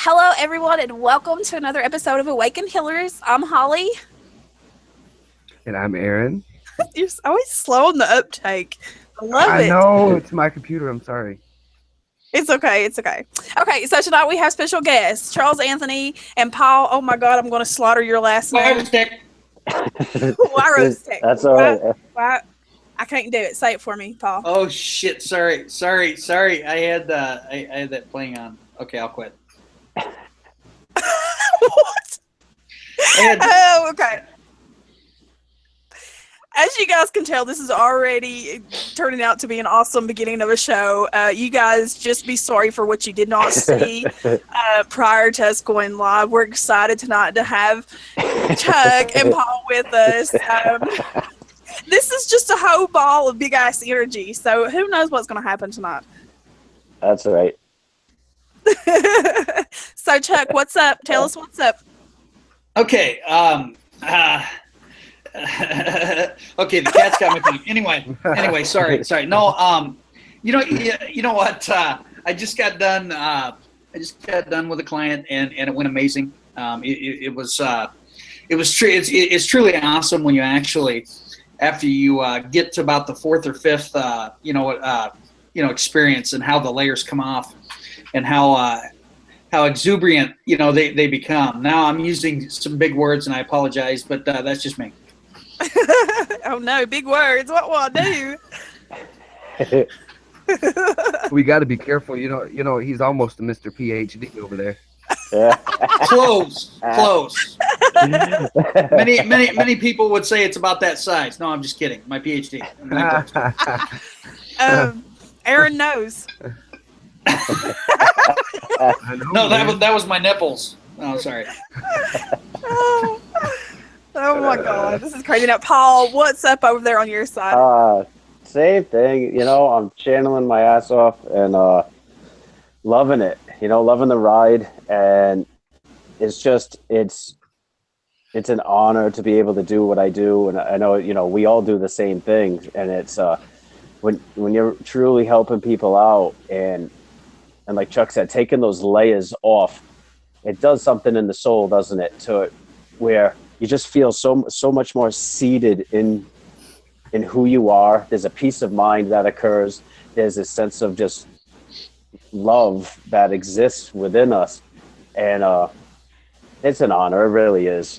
Hello, everyone, and welcome to another episode of Awakened Healers. I'm Holly. And I'm Aaron. You're always slow on the uptake. I love I it. know, it's my computer. I'm sorry. It's okay. It's okay. Okay, so tonight we have special guests, Charles Anthony and Paul. Oh my God, I'm going to slaughter your last name. Wyrostek. Wyrostek. That's all right. Why? I can't do it. Say it for me, Paul. Oh shit! Sorry. I had that playing on. Okay, I'll quit. What? Oh, okay. As you guys can tell, this is already turning out to be an awesome beginning of a show. You guys just be sorry for what you did not see prior to us going live. We're excited tonight to have Chuck and Paul with us. This is just a whole ball of big-ass energy, so who knows what's going to happen tonight. That's right. So, Chuck, what's up? Tell us what's up. Okay. Okay, the cat's got my thing. Anyway, sorry. No, you know what? I just got done with a client, and it went amazing. It's truly awesome when you actually, after you get to about the fourth or fifth, experience, and how the layers come off, and how exuberant they become. Now I'm using some big words, and I apologize, but that's just me. Oh no, big words. What will I do? We got to be careful. You know, he's almost a Mr. PhD over there. Yeah. Close. Many people would say it's about that size. No, I'm just kidding. My PhD. Aaron knows. No, that was my nipples. Oh, sorry. Oh my God, this is crazy. Now, Paul, what's up over there on your side? Same thing. I'm channeling my ass off and loving it. Loving the ride, and it's an honor to be able to do what I do. And I know we all do the same thing, and it's when you're truly helping people out, and like Chuck said, taking those layers off, it does something in the soul, doesn't it? To where you just feel so much more seated in who you are. There's a peace of mind that occurs. There's a sense of just love that exists within us, and it's an honor. It really is.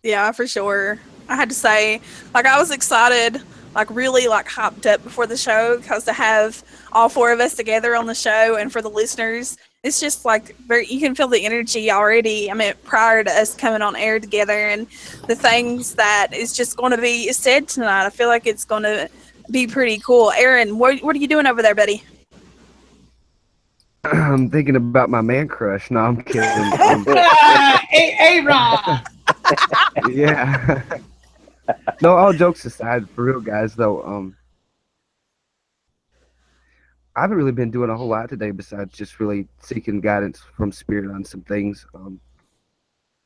Yeah, for sure. I had to say, I was excited, really hyped up before the show, because to have all four of us together on the show, and for the listeners, it's just you can feel the energy already. I mean, prior to us coming on air together, and the things that is just going to be said tonight, I feel like it's going to be pretty cool. Aaron, what are you doing over there, buddy? I'm thinking about my man crush. No, I'm kidding. Aaron. Yeah. No, all jokes aside, for real, guys, though, I haven't really been doing a whole lot today besides just really seeking guidance from Spirit on some things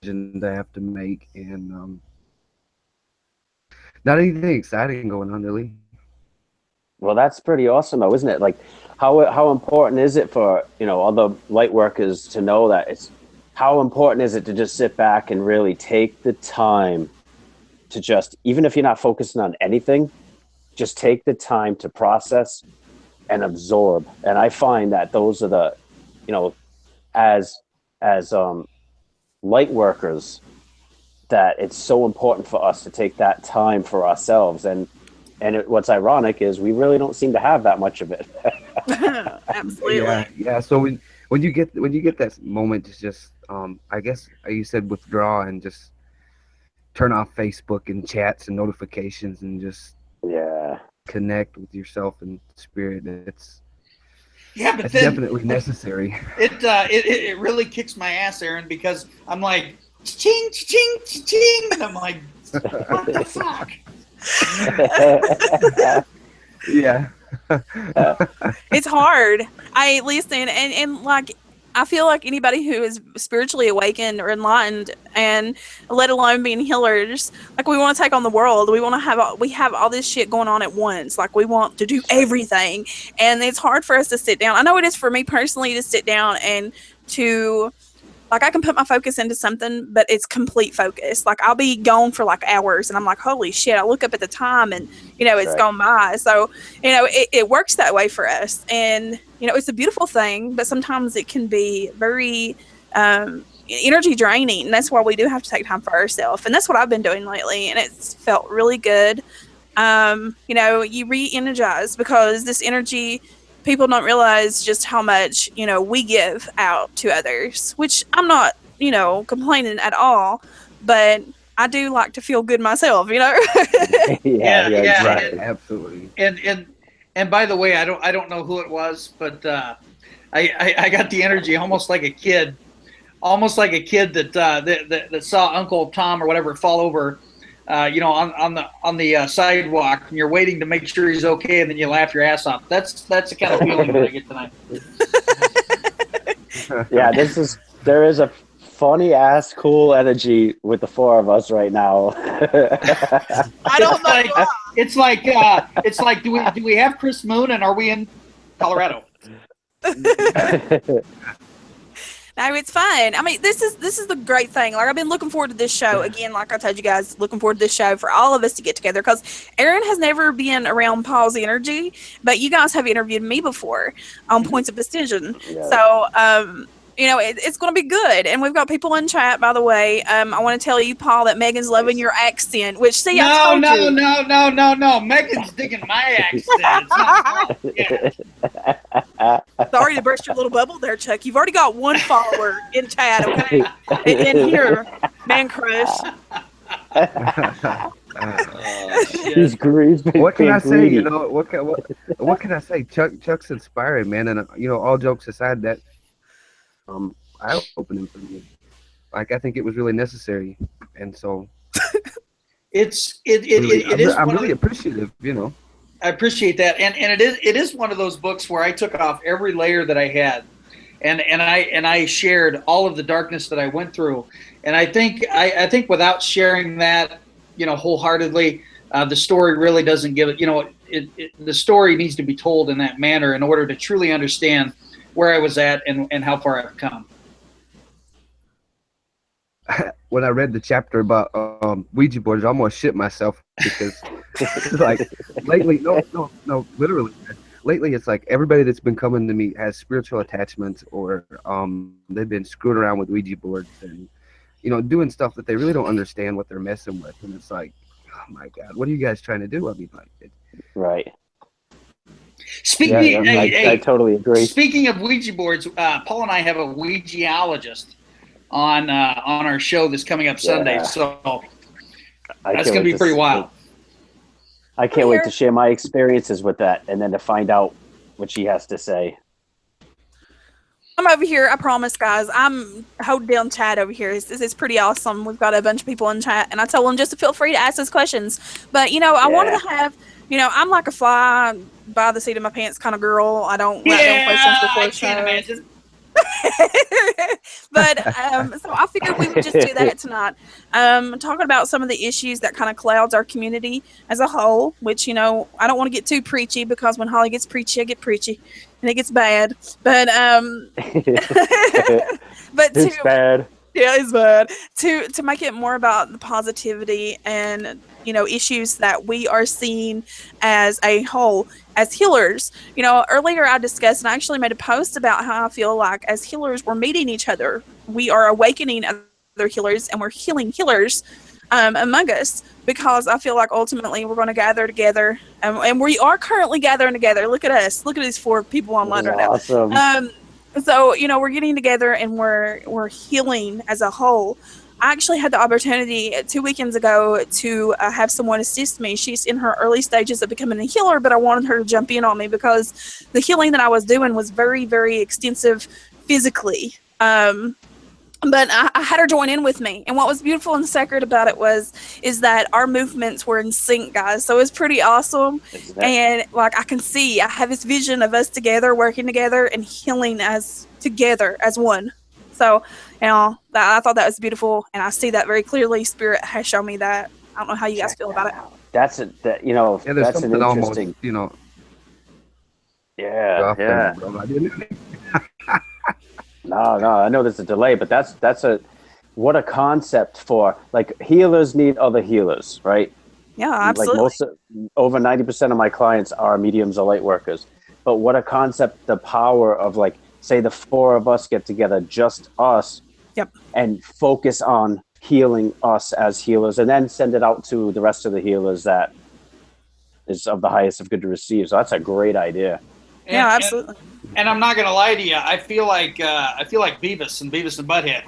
that I have to make, and not anything exciting going on, really. Well, that's pretty awesome, though, isn't it? How important is it for all the light workers to know that how important is it to just sit back and really take the time to just, even if you're not focusing on anything, just take the time to process and absorb. And I find that those are the, as light workers, that it's so important for us to take that time for ourselves. And what's ironic is we really don't seem to have that much of it. Absolutely. Yeah. So when you get that moment to just, I guess you said withdraw and just turn off Facebook and chats and notifications and just connect with yourself and Spirit. It's definitely necessary. It really kicks my ass, Aaron, because I'm like, ching, ching, ching, and I'm like, what the fuck? Yeah. It's hard. I listen, and I feel like anybody who is spiritually awakened or enlightened, and let alone being healers, like we want to take on the world. We want to have all this shit going on at once. Like we want to do everything, and it's hard for us to sit down. I know it is for me personally to sit down and to, like, I can put my focus into something, but it's complete focus. Like I'll be gone for like hours, and I'm like, holy shit! I look up at the time, and it's gone by. So it works that way for us, and it's a beautiful thing. But sometimes it can be very energy draining, and that's why we do have to take time for ourselves. And that's what I've been doing lately, and it's felt really good. You re-energize, because this energy, people don't realize just how much, we give out to others, which I'm not, complaining at all, but I do like to feel good myself, Yeah, right, absolutely. And by the way, I don't know who it was, but I got the energy almost like a kid that saw Uncle Tom or whatever fall over, on the sidewalk, and you're waiting to make sure he's okay, and then you laugh your ass off. That's the kind of feeling that I get tonight. Yeah, there is a funny ass cool energy with the four of us right now. I don't know. It's like do we have Chris Moon, and are we in Colorado? No, it's fine. I mean, this is the great thing. Like, I've been looking forward to this show again. Like I told you guys, looking forward to this show for all of us to get together, because Aaron has never been around Paul's energy, but you guys have interviewed me before on Points of Ascension. Yeah. So, it's going to be good. And we've got people in chat, by the way. I want to tell you, Paul, that Megan's loving your accent, which, see, I told you. No. Megan's digging my accent. It's not Sorry to burst your little bubble there, Chuck. You've already got one follower in chat, okay? And here, man crush. He's greedy. What can I say? What can I say? Chuck's inspiring, man. And all jokes aside, that eye-opening for me. Like, I think it was really necessary, and so it is. I'm really appreciative. I appreciate that, and it is one of those books where I took off every layer that I had, and I shared all of the darkness that I went through, and I think without sharing that, wholeheartedly, the story really doesn't give it. The story needs to be told in that manner in order to truly understand where I was at and how far I've come. When I read the chapter about Ouija boards, I almost shit myself, because like lately, literally, lately it's like everybody that's been coming to me has spiritual attachments, or they've been screwing around with Ouija boards and doing stuff that they really don't understand what they're messing with, and it's like, oh my God, what are you guys trying to do? I mean, like, right. I totally agree. Speaking of Ouija boards, Paul and I have a Ouijaologist on our show that's coming up Sunday, so that's going to be pretty wild. I can't wait to share my experiences with that, and then to find out what she has to say. I'm over here. I promise, guys. I'm holding down chat over here. It's pretty awesome. We've got a bunch of people in chat, and I told them just to feel free to ask us questions. But I wanted to have. I'm like a fly by the seat of my pants kind of girl. I don't write down questions before shows. But so I figured we would just do that tonight. Talking about some of the issues that kind of clouds our community as a whole, which I don't want to get too preachy, because when Holly gets preachy, I get preachy, and it gets bad. But it's bad. Yeah, it's bad. To make it more about the positivity and issues that we are seeing as a whole, as healers. Earlier I discussed, and I actually made a post about how I feel like as healers we're meeting each other. We are awakening other healers, and we're healing healers among us, because I feel like ultimately we're going to gather together, and we are currently gathering together. Look at us. Look at these 4 people online right now. Awesome. So we're getting together, and we're healing as a whole. I actually had the opportunity 2 weekends ago to have someone assist me. She's in her early stages of becoming a healer, but I wanted her to jump in on me, because the healing that I was doing was very, very extensive physically. but I had her join in with me. And what was beautiful and sacred about it is that our movements were in sync, guys. So it was pretty awesome. And like I can see, I have this vision of us together, working together and healing as together as one. So, I thought that was beautiful, and I see that very clearly. Spirit has shown me that. I don't know how you guys feel about it. That's an interesting. Almost, Yeah. No, I know there's a delay, but what a concept for, like, healers need other healers, right? Yeah, absolutely. Like over 90% of my clients are mediums or light workers. But what a concept, the power of, like, say the four of us get together, just us, and focus on healing us as healers, and then send it out to the rest of the healers that is of the highest of good to receive. So that's a great idea. Yeah, absolutely. And I'm not gonna lie to you. I feel like Beavis and Butthead.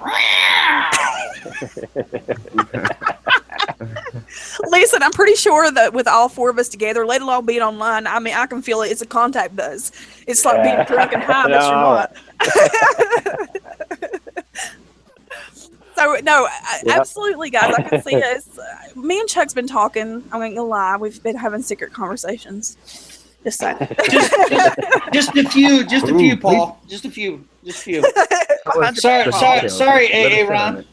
Listen, I'm pretty sure that with all four of us together, let alone being online, I mean, I can feel it. It's a contact buzz. It's like being drunk and high, but you're not. So, no, absolutely, guys. I can see us. Me and Chuck's been talking. I'm not gonna lie. We've been having secret conversations. Just saying. just a few, Paul. Just a few. Sorry, AA Ron.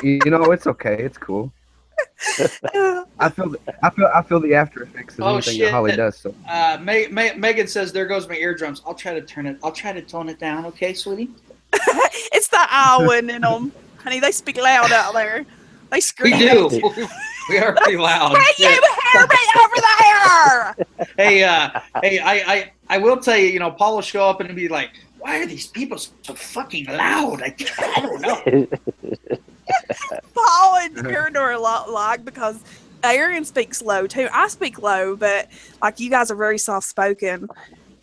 It's okay. It's cool. I feel the after effects of anything that Holly does. So Megan says, "There goes my eardrums." I'll try to tone it down. Okay, sweetie. It's the Iowan in them, honey. They speak loud out there. They scream. We do. We are pretty loud. Can you hear me over there? Hey, I will tell you, Paul will show up and be like, "Why are these people so fucking loud?" I don't know. Paul and Aaron are a lot alike because Aaron speaks low too. I speak low, but like you guys are very soft spoken.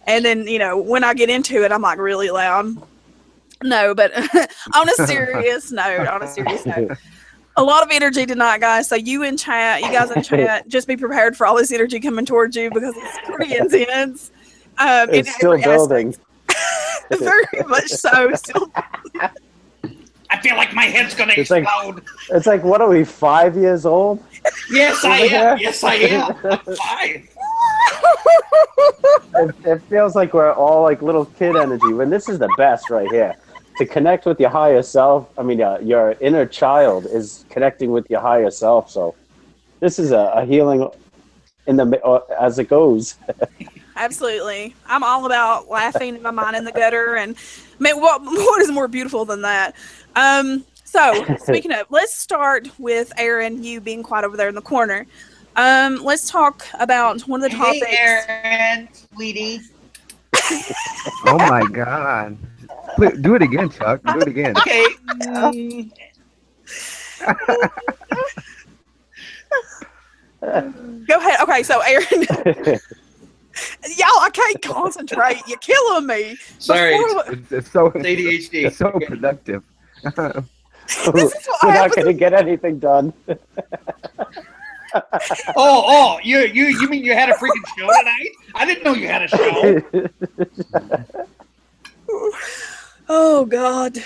And then, when I get into it, I'm like really loud. No, but on a serious note, a lot of energy tonight, guys. So you guys in chat, just be prepared for all this energy coming towards you because it's pretty intense. It's still building. Very much so. Still. I feel like my head's going to explode. It's like, what are we, 5 years old? Yes, I am. Yes, I am. I'm 5. It feels like we're all like little kid energy, when this is the best right here. To connect with your higher self, your inner child is connecting with your higher self. So this is a healing as it goes. Absolutely. I'm all about laughing in my mind in the gutter. And man, what is more beautiful than that? So speaking of, let's start with Aaron, you being quiet over there in the corner. Let's talk about one of the topics. Hey, Aaron, sweetie. Oh my God. Please, do it again, Chuck. Do it again. Okay. Go ahead. Okay, so Aaron. Y'all, I can't concentrate. You're killing me. Sorry. It's so ADHD. It's so productive. This is what We're not going to get anything done. You mean you had a freaking show tonight? I didn't know you had a show. Oh God.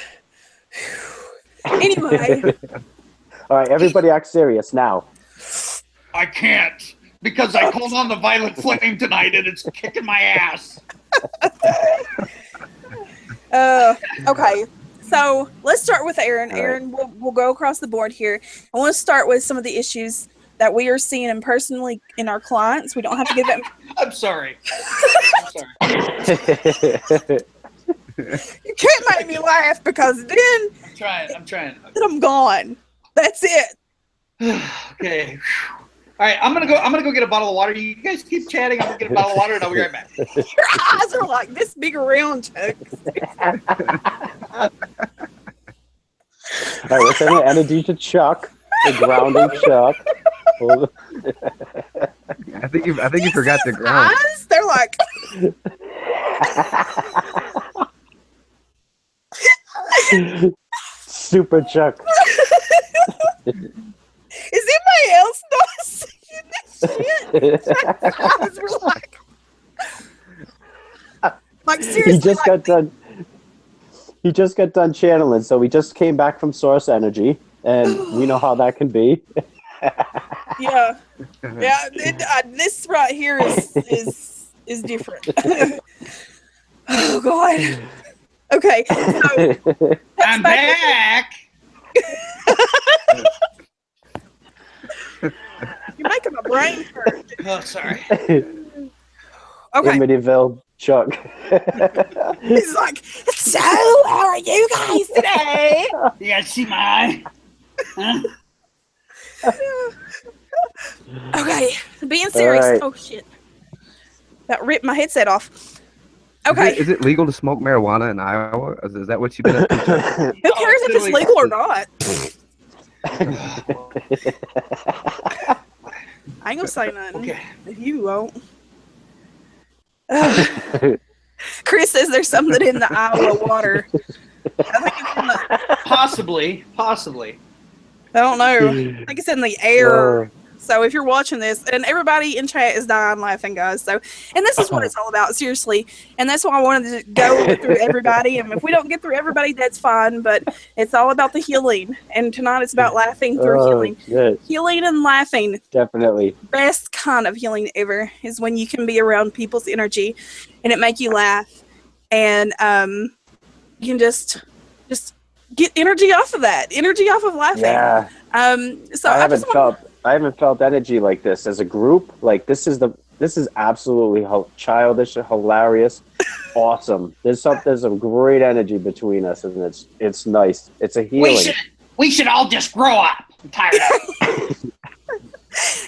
Anyway. All right, everybody act serious now. I can't because I called on the Violet Flame tonight and it's kicking my ass. Okay. So let's start with Aaron. Aaron, we'll go across the board here. I want to start with some of the issues that we are seeing and personally in our clients. We don't have to give them. I'm sorry. You can't make me laugh because then I'm trying. Then I'm gone. That's it. Okay. All right, I'm gonna go get a bottle of water. You guys keep chatting. I'm gonna get a bottle of water and I'll be right back. Your eyes are like this big around, Chuck. All right, we're sending energy to Chuck, the grounding Chuck. I think you forgot the ground. Eyes? They're like. Super Chuck. Is anybody else not seeing this shit? Eyes were like seriously. He just got done. he just got done channeling, so we just came back from source energy, and we know how that can be. Yeah, yeah. This right here is different. Oh God. Okay, so I'm back. You're making my brain hurt. Oh, sorry. Okay. Amityville Chuck. He's like, so how are you guys today? You gotta see my eye. Huh? Okay, being serious. Right. Oh shit. That ripped my headset off. Okay. Is it legal to smoke marijuana in Iowa? Is that what you've been up to? Who cares if it's legal or not? I ain't gonna say nothing. Okay. You won't. Chris says there's something in the Iowa water. I think it's in the. Possibly. I don't know. I think it's in the air. So if you're watching this, and everybody in chat is dying laughing, guys. So, and this is what it's all about, seriously. And that's why I wanted to go through everybody. And if we don't get through everybody, that's fine. But it's all about the healing. And tonight it's about laughing through healing. Good. Healing and laughing. Definitely. Best kind of healing ever is when you can be around people's energy, and it make you laugh, and you can just get energy off of that, energy off of laughing. Yeah. So I haven't felt energy like this as a group. Like this is absolutely childish, hilarious, awesome. There's some great energy between us, and it's nice. It's a healing. We should all just grow up. I'm tired of it.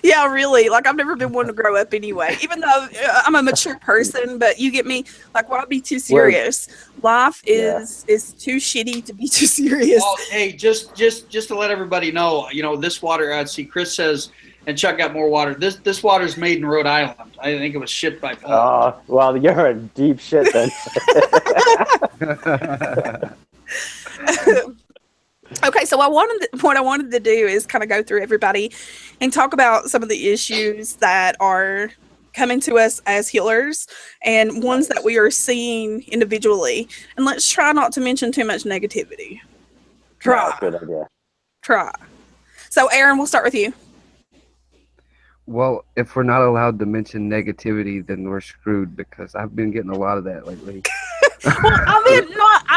Yeah, really. Like, I've never been one to grow up anyway. Even though I'm a mature person, but you get me. Like, why be too serious? Life is too shitty to be too serious. Well, hey, just to let everybody know, this water. See, Chris says, and Chuck got more water. This water's made in Rhode Island. I think it was shipped by Paul. Oh, well, you're in deep shit then. Okay, so what I wanted to do is kind of go through everybody and talk about some of the issues that are coming to us as healers and ones that we are seeing individually. And let's try not to mention too much negativity. That's a good idea. Try. So, Aaron, we'll start with you. Well, if we're not allowed to mention negativity, then we're screwed because I've been getting a lot of that lately.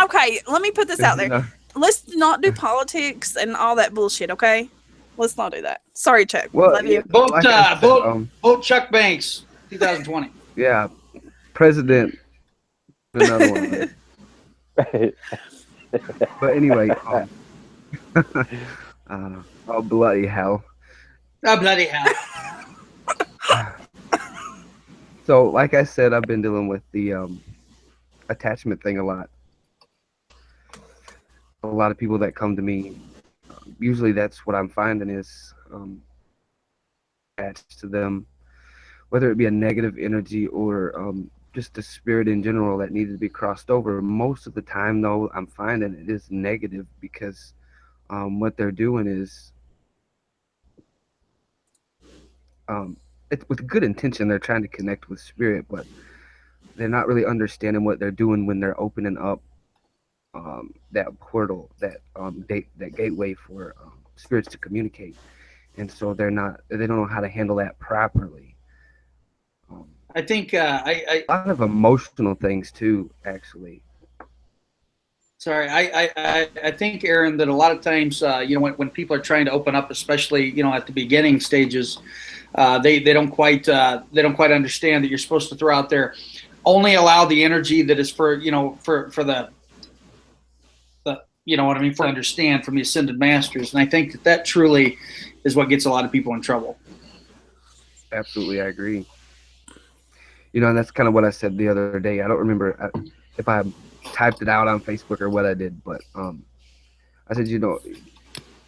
Okay, let me put this out there. Let's not do politics and all that bullshit, okay? Let's not do that. Sorry, Chuck. Well, Love you. Vote Chuck Banks, 2020. Yeah, President. Another one. But anyway, oh bloody hell! Oh bloody hell! So, like I said, I've been dealing with the attachment thing a lot. A lot of people that come to me, usually that's what I'm finding is attached to them, whether it be a negative energy or just the spirit in general that needs to be crossed over. Most of the time, though, I'm finding it is negative because what they're doing is, with good intention, they're trying to connect with spirit, but they're not really understanding what they're doing when they're opening up that portal, that gateway for spirits to communicate, and so they don't know how to handle that properly. I think a lot of emotional things too, actually. Sorry, I think, Aaron, that a lot of times, when people are trying to open up, especially at the beginning stages, they don't quite understand that you're supposed to throw out there, only allow the energy that is for the what I mean, for understand from the ascended masters. And I think that truly is what gets a lot of people in trouble. Absolutely, I agree. And that's kind of what I said the other day. I don't remember if I typed it out on Facebook or what I did, but I said,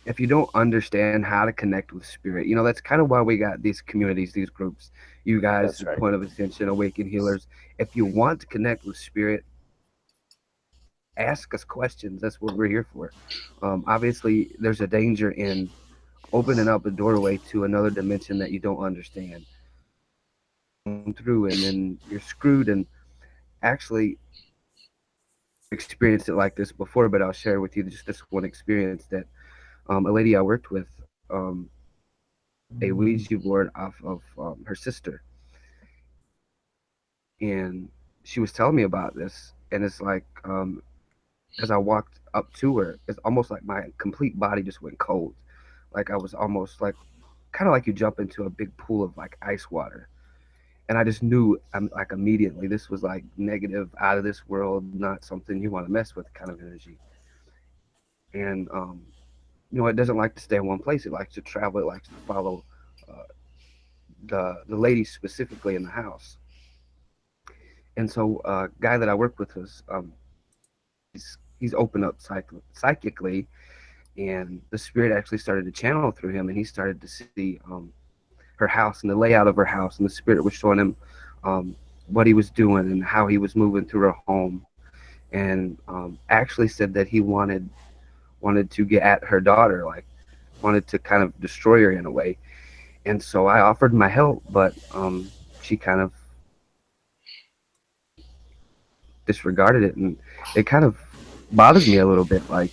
if you don't understand how to connect with spirit, that's kind of why we got these communities, these groups, you guys, right. Point of Ascension, Awakened Healers. If you want to connect with spirit, ask us questions. That's what we're here for. Obviously, there's a danger in opening up a doorway to another dimension that you don't understand through, and then you're screwed. And actually, experienced it like this before, but I'll share with you just this one experience that a lady I worked with, a Ouija board off of her sister, and she was telling me about this, and it's like as I walked up to her, it's almost like my complete body just went cold, like I was almost like kind of like you jump into a big pool of like ice water. And I just knew, I'm like immediately, this was like negative, out of this world, not something you want to mess with kind of energy. And it doesn't like to stay in one place. It likes to travel. It likes to follow uh, the lady specifically in the house. And so, guy that I work with was he's opened up psychically, and the spirit actually started to channel through him, and he started to see her house and the layout of her house, and the spirit was showing him what he was doing and how he was moving through her home, and actually said that he wanted to get at her daughter, like wanted to kind of destroy her in a way. And so I offered my help, but she kind of disregarded it, and it kind of bothers me a little bit, like,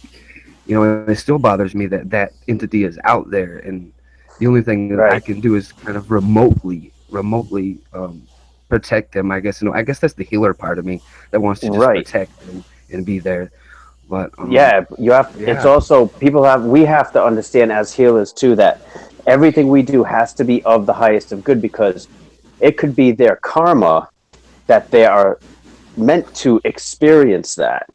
and it still bothers me that that entity is out there, and the only thing that I can do is kind of remotely protect them. I guess I guess that's the healer part of me that wants to just protect and be there. But you have. It's also we have to understand as healers too that everything we do has to be of the highest of good, because it could be their karma that they are meant to experience that.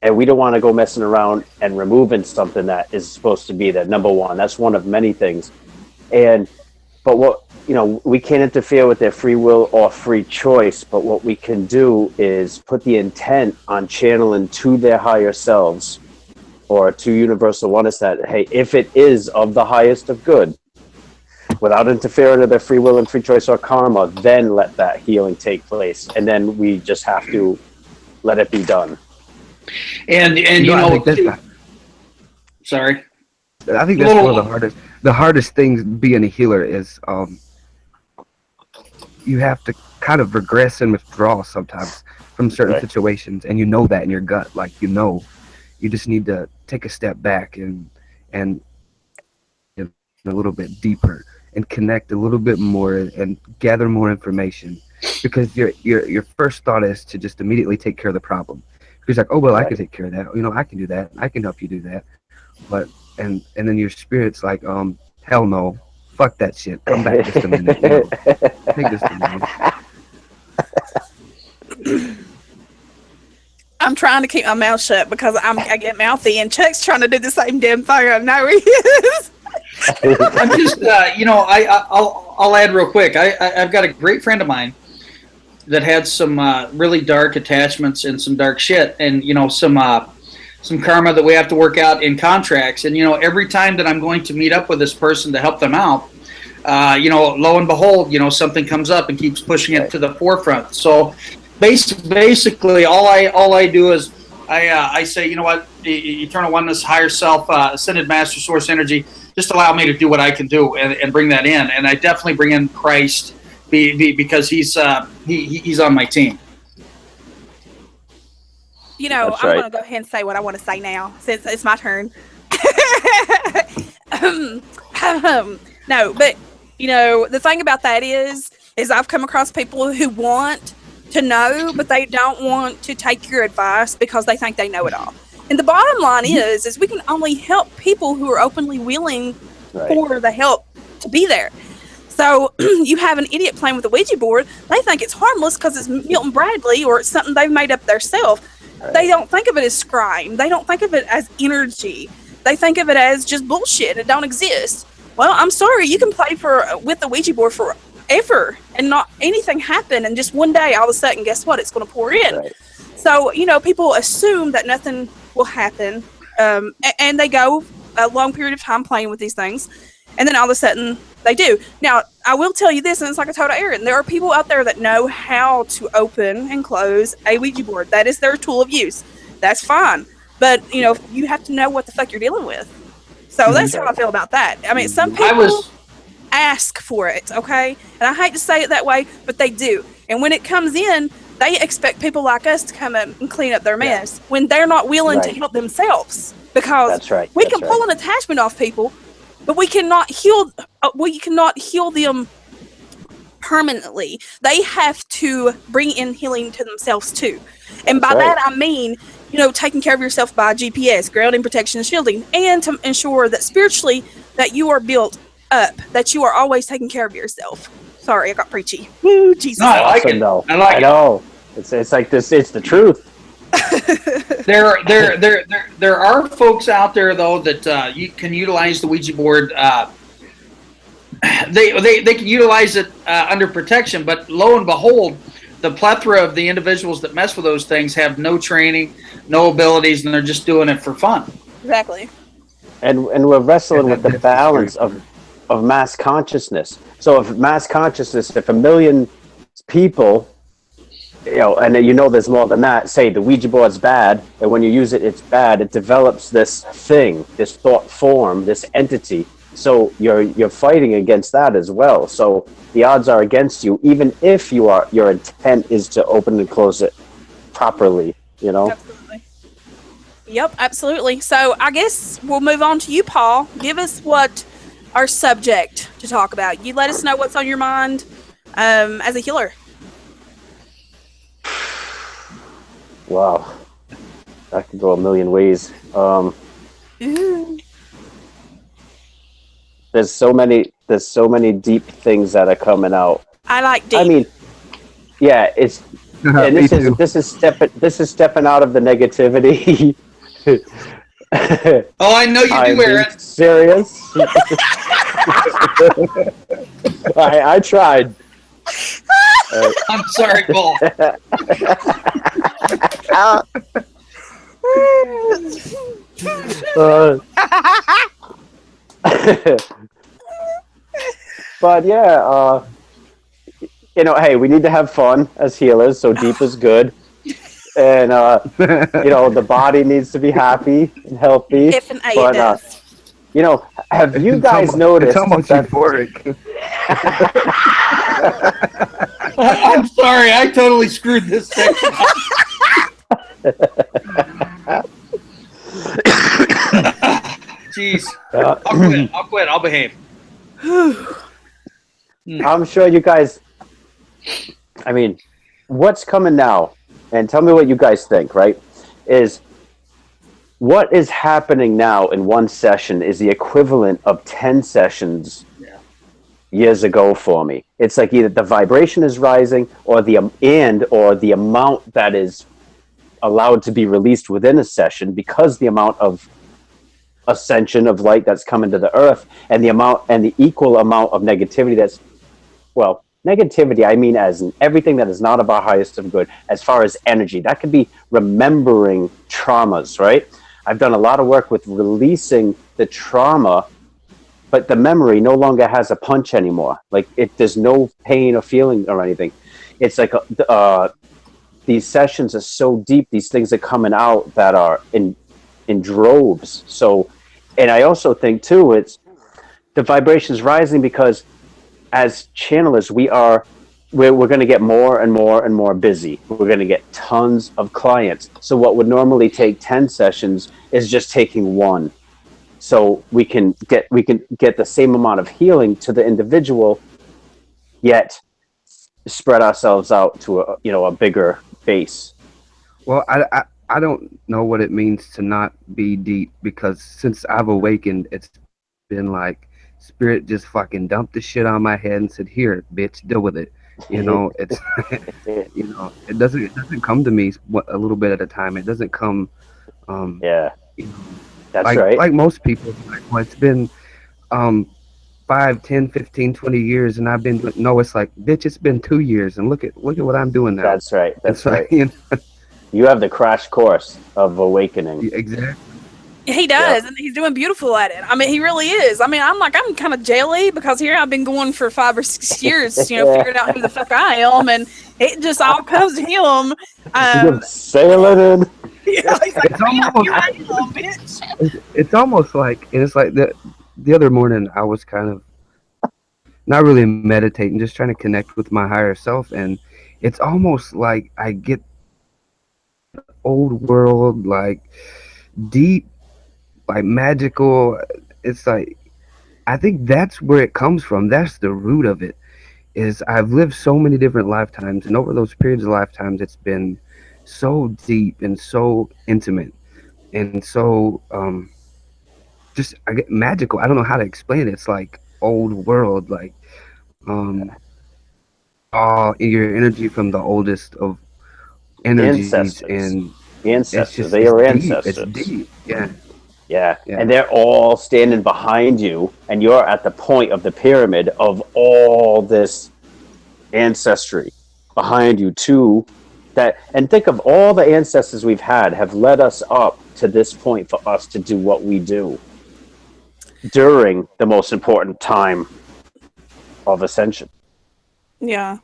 And we don't want to go messing around and removing something that is supposed to be there. Number one, that's one of many things. But what, we can't interfere with their free will or free choice. But what we can do is put the intent on channeling to their higher selves or to universal oneness that, hey, if it is of the highest of good, without interfering with their free will and free choice or karma, then let that healing take place. And then we just have to let it be done. And sorry. I think that's one of the hardest things being a healer is you have to kind of regress and withdraw sometimes from certain situations, and that in your gut, like you just need to take a step back and a little bit deeper and connect a little bit more and gather more information, because your first thought is to just immediately take care of the problem. He's like, oh, well, I can take care of that. I can do that. I can help you do that. But, and then your spirit's like, hell no. Fuck that shit. Come back just a minute. Take this a minute. I'm trying to keep my mouth shut because I get mouthy, and Chuck's trying to do the same damn thing. I know he is. I'm just, I'll add real quick. I've got a great friend of mine that had some really dark attachments and some dark shit, and some karma that we have to work out in contracts. And every time that I'm going to meet up with this person to help them out, lo and behold, something comes up and keeps pushing it to the forefront. So basically, all I do is I say, eternal oneness, higher self, ascended master, source energy, just allow me to do what I can do and bring that in. And I definitely bring in Christ. Because he's on my team. I'm going to go ahead and say what I want to say now, since it's my turn. No, but the thing about that is I've come across people who want to know, but they don't want to take your advice because they think they know it all. And the bottom line is we can only help people who are openly willing for the help to be there. So you have an idiot playing with a Ouija board. They think it's harmless because it's Milton Bradley or it's something they've made up themselves. They don't think of it as scrying. They don't think of it as energy. They think of it as just bullshit. It don't exist. Well, I'm sorry. You can play with the Ouija board forever and not anything happen. And just one day, all of a sudden, guess what? It's going to pour in. Right. So, people assume that nothing will happen. And they go a long period of time playing with these things. And then all of a sudden, they do. Now, I will tell you this, and it's like I told Aaron, there are people out there that know how to open and close a Ouija board. That is their tool of use. That's fine. But, you have to know what the fuck you're dealing with. So that's how I feel about that. I mean, some people ask for it, okay? And I hate to say it that way, but they do. And when it comes in, they expect people like us to come up and clean up their mess when they're not willing to help themselves. Because we can pull an attachment off people, but we cannot heal. We cannot heal them permanently. They have to bring in healing to themselves too. And by that I mean, taking care of yourself by GPS, grounding, protection, and shielding, and to ensure that spiritually that you are built up, that you are always taking care of yourself. Sorry, I got preachy. Woo, Jesus. No, I like it. Though. I like it. I know. It's like this. It's the truth. There are folks out there though that you can utilize the Ouija board. They can utilize it under protection, but lo and behold, the plethora of the individuals that mess with those things have no training, no abilities, and they're just doing it for fun. Exactly. And we're wrestling with the balance of mass consciousness. So if mass consciousness, if 1 million people, and there's more than that, say the Ouija board's bad, and when you use it, it's bad, it develops this thing, this thought form, this entity. So you're fighting against that as well. So the odds are against you, even if your intent is to open and close it properly, Absolutely. Yep, absolutely. So I guess we'll move on to you, Paul. Give us what our subject to talk about. You let us know what's on your mind as a healer. Wow. That could go a million ways. There's so many deep things that are coming out. I like deep. I mean, yeah, it's and this is stepping out of the negativity. Oh, I know you do, Aaron. Serious? I tried. I'm sorry, Paul. But yeah, hey, we need to have fun as healers, so deep is good. And the body needs to be happy and healthy. If an A does. Have you guys noticed? It's almost euphoric. I'm sorry, I totally screwed this section up. Jeez. I'll quit. I'll behave. I'm sure you guys, what's coming now, and tell me what you guys think, right, is what is happening now in one session is the equivalent of 10 sessions years ago for me. It's like either the vibration is rising or the amount that is allowed to be released within a session, because the amount of ascension of light that's coming to the earth and the equal amount of negativity negativity, I mean as in everything that is not of our highest of good, as far as energy. That could be remembering traumas, right? I've done a lot of work with releasing the trauma, but the memory no longer has a punch anymore. Like there's no pain or feeling or anything. It's like these sessions are so deep, these things are coming out that are in droves. So, and I also think too, it's the vibrations rising because as channelers, we're going to get more and more and more busy. We're going to get tons of clients. So what would normally take 10 sessions is just taking one. So we can get the same amount of healing to the individual, yet spread ourselves out to a bigger base. Well, I don't know what it means to not be deep, because since I've awakened, it's been like Spirit just fucking dumped the shit on my head and said, "Here, bitch, deal with it." It's it doesn't come to me a little bit at a time. It doesn't come. That's right. Like most people, it's been 5, 10, 15, 20 years, and I've been it's like, bitch, it's been 2 years, and look at what I'm doing now. That's right. That's right. Like, you have the crash course of awakening. Exactly. He does, and he's doing beautiful at it. I mean, he really is. I mean, I'm kind of jelly because here I've been going for 5 or 6 years, figuring out who the fuck I am, and it just all comes to him. Sailing in. Yeah, he's like, bitch. It's almost like, and it's like the other morning I was kind of not really meditating, just trying to connect with my higher self, and it's almost like I get old world, like deep, like magical. It's like I think that's where it comes from. That's the root of it. Is I've lived so many different lifetimes, and over those periods of lifetimes, it's been so deep and so intimate and so just I get magical. I don't know how to explain it. It's like old world, like um, all your energy from the oldest of energies, Ancestors. and it's Ancestors. just They it's are deep. It's ancestors. deep. Yeah, Yeah. yeah. And they're all standing behind you, and you're at the point of the pyramid of all this ancestry behind you too. That, and think of all the ancestors we've had have led us up to this point for us to do what we do during the most important time of ascension. Yeah.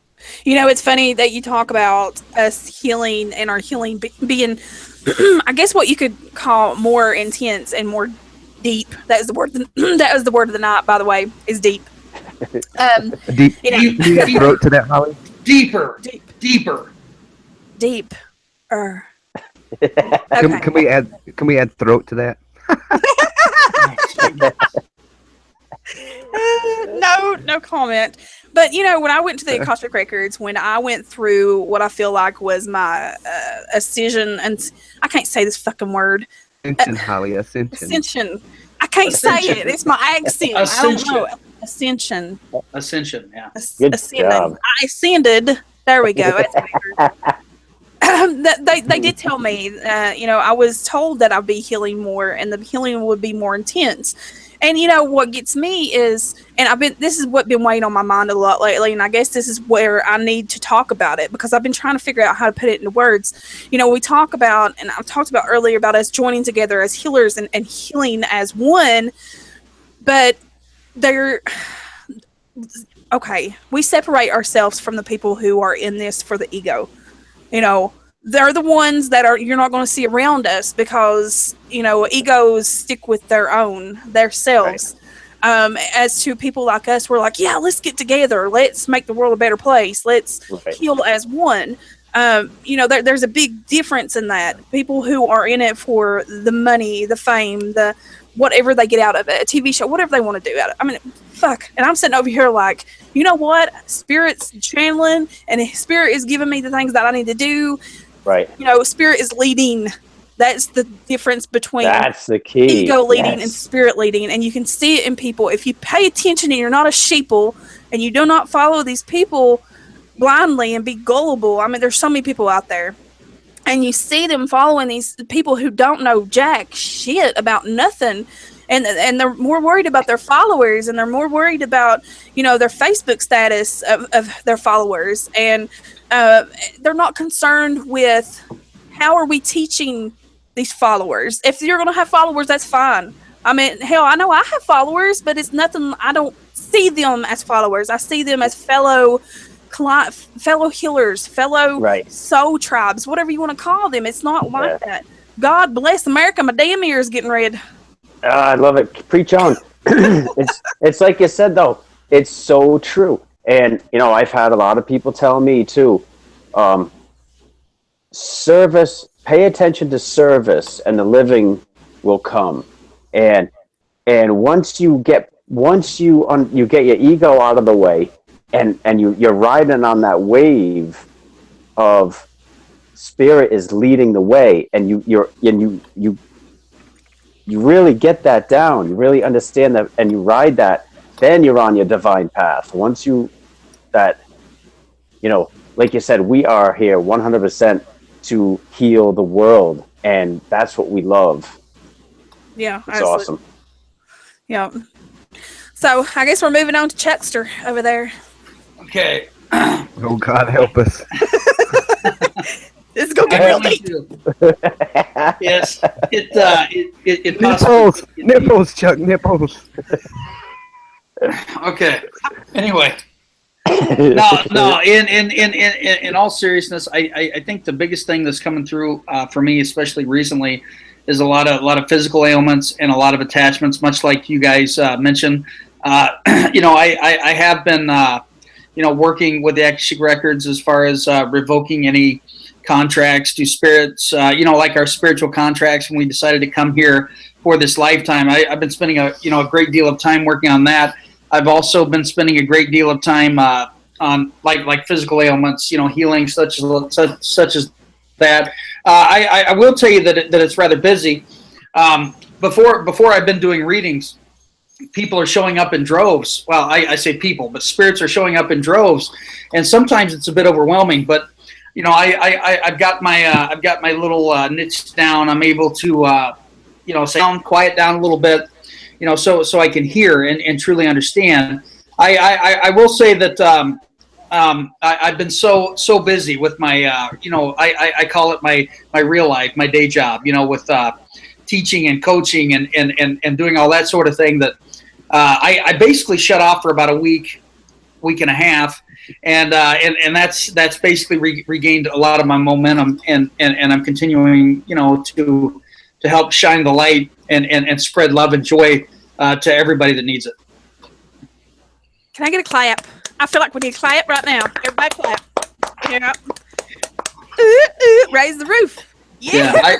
You know, it's funny that you talk about us healing and our healing being, I guess, what you could call more intense and more deep. That is the word. That was the word of the night, by the way. Is deep. Deep. You know, Can you add throat to that, Holly? Deeper. deep, Deeper. deep. Okay. Can we add throat to that? No comment. But you know, when I went to the Akashic Records, when I went through what I feel like was my Ascension, and I can't say this fucking word. Ascension, Holly. Ascension. Ascension. I can't Ascension. say it. It's my accent. I don't know. Ascension. Ascension. Yeah. Good Ascending. job. I ascended. There we go. That's better. They did tell me, you know, I was told that I'd be healing more and the healing would be more intense. And you know what gets me is, and this is what been weighing on my mind a lot lately, and I guess this is where I need to talk about it because I've been trying to figure out how to put it into words. You know, we talk about, and I've talked about earlier about us joining together as healers and healing as one, but they're okay. We separate ourselves from the people who are in this for the ego. You know, they're the ones that you're not going to see around us because, you know, egos stick with their selves. Right. As to people like us, we're like, yeah, let's get together. Let's make the world a better place. Let's heal as one. You know, there's a big difference in that. People who are in it for the money, the fame, the whatever they get out of it, a TV show, whatever they want to do out of it. I mean, fuck. And I'm sitting over here like, you know what? Spirit's channeling and Spirit is giving me the things that I need to do. Right. You know, Spirit is leading. That's the difference between that's the key. Ego leading and Spirit leading. And you can see it in people. If you pay attention and you're not a sheeple and you do not follow these people blindly and be gullible. I mean, there's so many people out there. And you see them following these people who don't know jack shit about nothing. And they're more worried about their followers, and they're more worried about, you know, their Facebook status of their followers. And they're not concerned with how are we teaching these followers. If you're going to have followers, that's fine. I mean, hell, I know I have followers, but it's nothing. I don't see them as followers. I see them as fellow healers, fellow soul tribes, whatever you want to call them. It's not like that. God bless America. My damn ear is getting red. I love it. Preach on. It's like you said, though. It's so true. And, you know, I've had a lot of people tell me, too, service, pay attention to service, and the living will come. And once you get your ego out of the way, and you're riding on that wave of Spirit is leading the way, and you really get that down. You really understand that, and you ride that. Then you're on your divine path. Once you like you said, we are here 100% to heal the world, and that's what we love. Yeah, it's awesome. Yeah. So I guess we're moving on to Chuckster over there. Okay. Oh God, help us. This is gonna get real deep. Yes, it nipples, Chuck, nipples. Okay. Anyway, no. In all seriousness, I think the biggest thing that's coming through for me, especially recently, is a lot of physical ailments and a lot of attachments. Much like you guys mentioned, you know, I have been working with the Akashic Records as far as revoking any contracts to spirits, like our spiritual contracts when we decided to come here for this lifetime. I've been spending a great deal of time working on that. I've also been spending a great deal of time on like physical ailments, healing such as that. I will tell you that it's rather busy. Before I've been doing readings, people are showing up in droves. Well, I say people, but spirits are showing up in droves, and sometimes it's a bit overwhelming. But I've got my little niche down. I'm able to sound quiet down a little bit, so I can hear and truly understand. I will say that I've been so busy with my I call it my real life, my day job, with teaching and coaching and doing all that sort of thing that I basically shut off for about a week and a half, and that's basically regained a lot of my momentum, and I'm continuing to help shine the light and spread love and joy to everybody that needs it. Can I get a clap? I feel like we need a clap right now. Everybody clap. Yeah. Raise the roof. Yeah.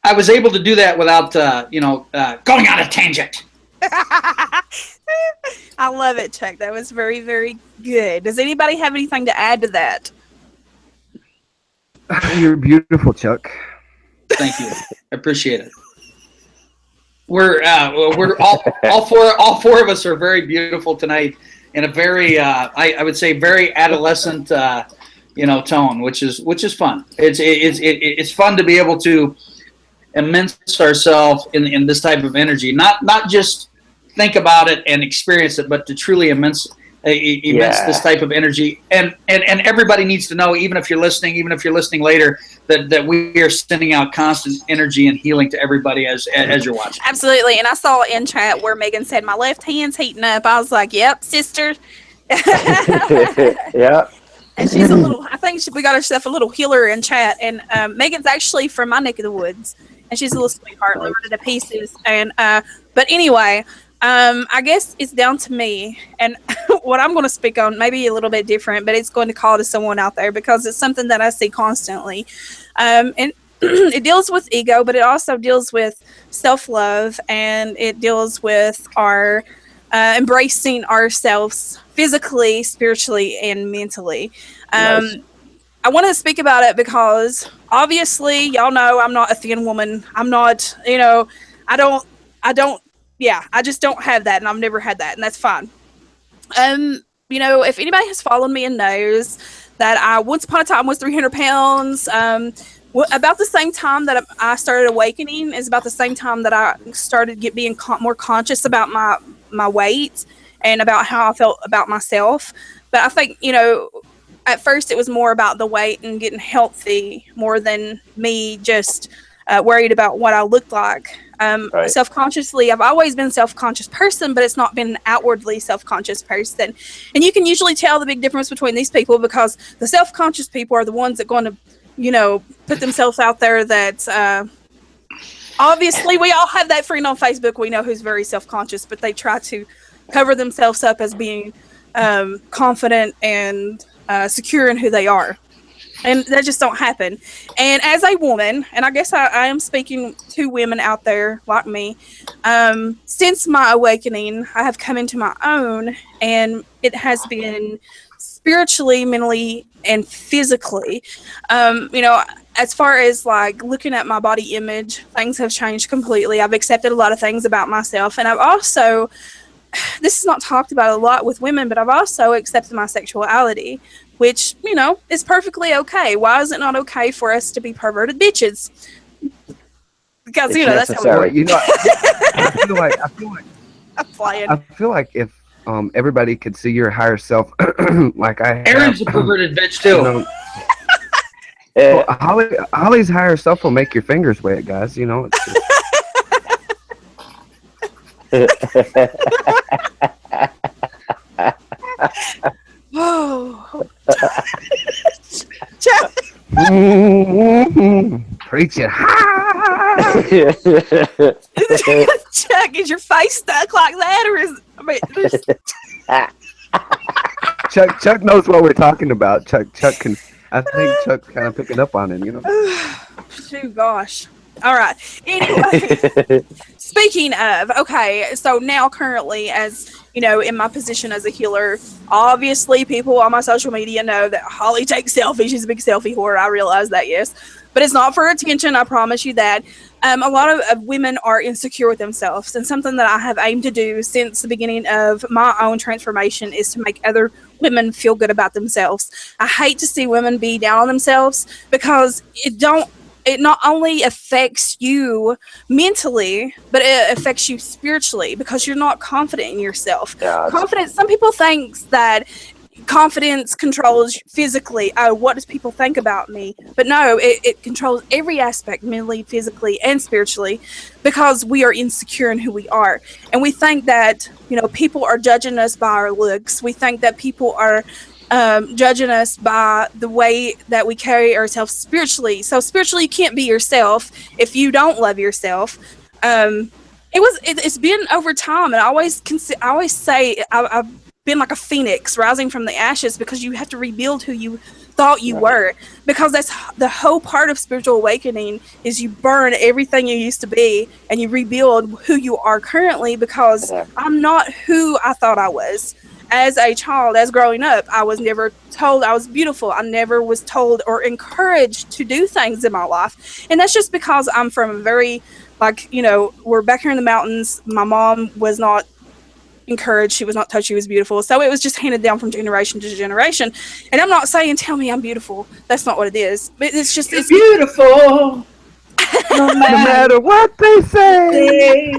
I was able to do that without going on a tangent. I love it, Chuck. That was very, very good. Does anybody have anything to add to that? You're beautiful, Chuck. Thank you. I appreciate it. We're all four of us are very beautiful tonight in a very I would say very adolescent tone, which is fun. It's fun to be able to immerse ourselves in this type of energy, not just think about it and experience it, but to truly immense this type of energy. And everybody needs to know, even if you're listening later, that we are sending out constant energy and healing to everybody as you're watching. Absolutely. And I saw in chat where Megan said, my left hand's heating up. I was like, yep, sister. Yeah. And she's I think we got herself a little healer in chat. And Megan's actually from my neck of the woods. And she's a little sweetheart, love her to pieces. And but anyway, I guess it's down to me. And what I'm going to speak on may be a little bit different, but it's going to call to someone out there because it's something that I see constantly. And it deals with ego, but it also deals with self-love, and it deals with our embracing ourselves physically, spiritually, and mentally. Nice. I want to speak about it because obviously y'all know I'm not a thin woman. I'm not, I just don't have that, and I've never had that, and that's fine. If anybody has followed me and knows that I once upon a time was 300 pounds, about the same time that I started awakening is about the same time that I started being more conscious about my weight and about how I felt about myself. But I think, at first it was more about the weight and getting healthy more than me just worried about what I looked like. Right. Self-consciously, I've always been a self-conscious person, but it's not been an outwardly self-conscious person. And you can usually tell the big difference between these people because the self-conscious people are the ones that are going to, put themselves out there that obviously we all have that friend on Facebook. We know who's very self-conscious, but they try to cover themselves up as being confident and secure in who they are. And that just don't happen. And as a woman, and I guess I am speaking to women out there like me, since my awakening, I have come into my own, and it has been spiritually, mentally, and physically. As far as like looking at my body image, things have changed completely. I've accepted a lot of things about myself, and I've also, this is not talked about a lot with women, but I've also accepted my sexuality, which, is perfectly okay. Why is it not okay for us to be perverted bitches? Because, It's that's how we necessary. I feel like if everybody could see your higher self, like I have, Aaron's a perverted bitch too. Well, Holly's higher self will make your fingers wet, guys. It's Whoa. Preach it. Chuck, is your face stuck like that, or is Chuck knows what we're talking about. Chuck can. I think Chuck's kind of picking up on it. You know. Shoot, gosh. All right. Anyway, speaking of, okay, so now currently, as you know, in my position as a healer, obviously people on my social media know that Holly takes selfies. She's a big selfie whore. I realize that, yes. But it's not for attention, I promise you that. A lot of women are insecure with themselves, and something that I have aimed to do since the beginning of my own transformation is to make other women feel good about themselves. I hate to see women be down on themselves because it not only affects you mentally, but it affects you spiritually because you're not confident in yourself. Yeah, Confidence, some people think that confidence controls physically. Oh, what does people think about me? But no, it controls every aspect, mentally, physically, and spiritually, because we are insecure in who we are. And we think that, you know, people are judging us by our looks. We think that people are judging us by the way that we carry ourselves spiritually. So spiritually, you can't be yourself if you don't love yourself. It's been over time, and I always say I've been like a phoenix rising from the ashes, because you have to rebuild who you thought you were, because that's the whole part of spiritual awakening, is you burn everything you used to be and you rebuild who you are currently, because I'm not who I thought I was. As a child, as growing up, I was never told I was beautiful. I never was told or encouraged to do things in my life. And that's just because I'm from a very, like, you know, we're back here in the mountains. My mom was not encouraged. She was not told she was beautiful. So it was just handed down from generation to generation. And I'm not saying, tell me I'm beautiful. That's not what it is. But it's just, it's beautiful. No matter what they say.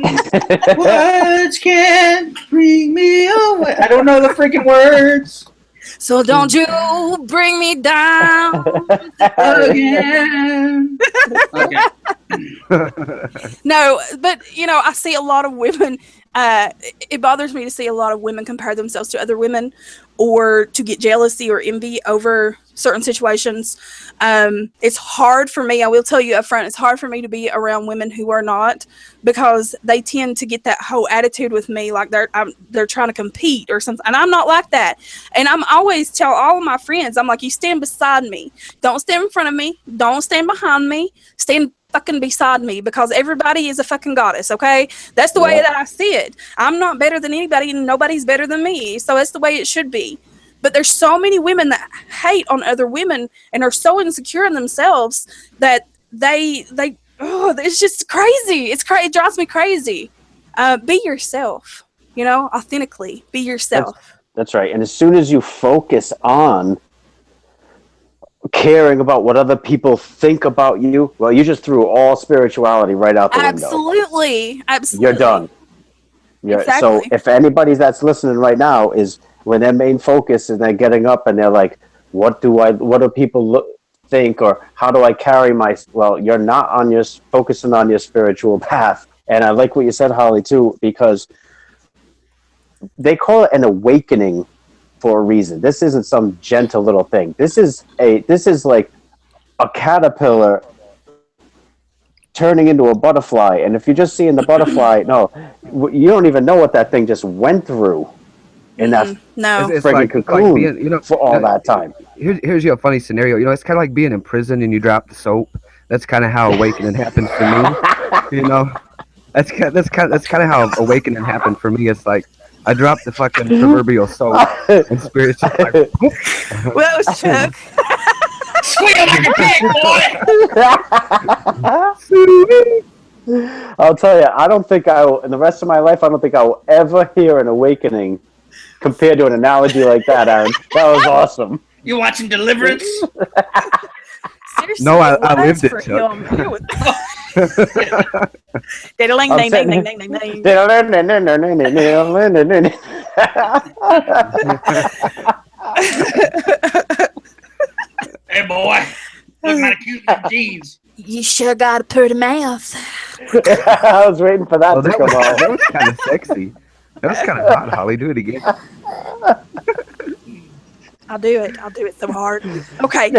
Words can't bring me away. I don't know the freaking words. So don't you bring me down again. Okay. No, but you know, I see a lot of women. It bothers me to see a lot of women compare themselves to other women, or to get jealousy or envy over certain situations. It's hard for me. I will tell you up front, it's hard for me to be around women who are not, because they tend to get that whole attitude with me, like they're trying to compete or something. And I'm not like that. And I'm always tell all of my friends, I'm like, you stand beside me. Don't stand in front of me. Don't stand behind me. Stand fucking beside me, because everybody is a fucking goddess, okay? That's the way that I see it. I'm not better than anybody, and nobody's better than me. So that's the way it should be. But there's so many women that hate on other women and are so insecure in themselves that it's just crazy. It drives me crazy. Be yourself, you know, authentically. Be yourself. That's right. And as soon as you focus on caring about what other people think about you, well, you just threw all spirituality right out the window. Absolutely. You're done. Exactly. So if anybody that's listening right now is, when their main focus is they're getting up and they're like, what do people think, or how do I carry well, you're not focusing on your spiritual path. And I like what you said, Holly, too, because they call it an awakening for a reason. This isn't some gentle little thing. This is like a caterpillar turning into a butterfly. And if you're just seeing the butterfly, no, you don't even know what that thing just went through in that friggin' cocoon, being, you know, for all that time. Here's your funny scenario. You know, it's kind of like being in prison and you drop the soap. That's kind of how awakening happens for me. You know, that's kind of how awakening happened for me. It's like I dropped the fucking proverbial soap and spiritual. Like, well, that was Chuck. Squeal like a pig, boy. I'll tell you, I don't think in the rest of my life, I don't think I will ever hear an awakening compared to an analogy like that, Aaron. That was awesome. You watching Deliverance? Seriously, no, I lived it, Chuck. Hey, boy. Look mighty cute in jeans. You sure got a pretty mouth. I was waiting for that to come out. That was kind of sexy. That was kind of hot, Holly. Do it again. I'll do it so hard. Okay.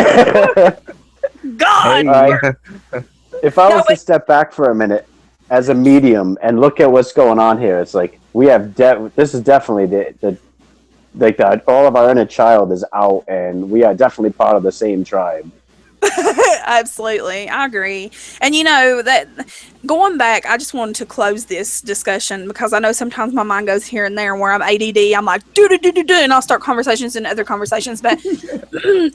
God! Hey. If I was to step back for a minute as a medium and look at what's going on here, it's like we have this is definitely like that. All of our inner child is out, and we are definitely part of the same tribe. Absolutely. I agree. And that going back, I just wanted to close this discussion because I know sometimes my mind goes here and there where I'm ADD. I'm like, do, do, do, do, do, and I'll start conversations and other conversations. But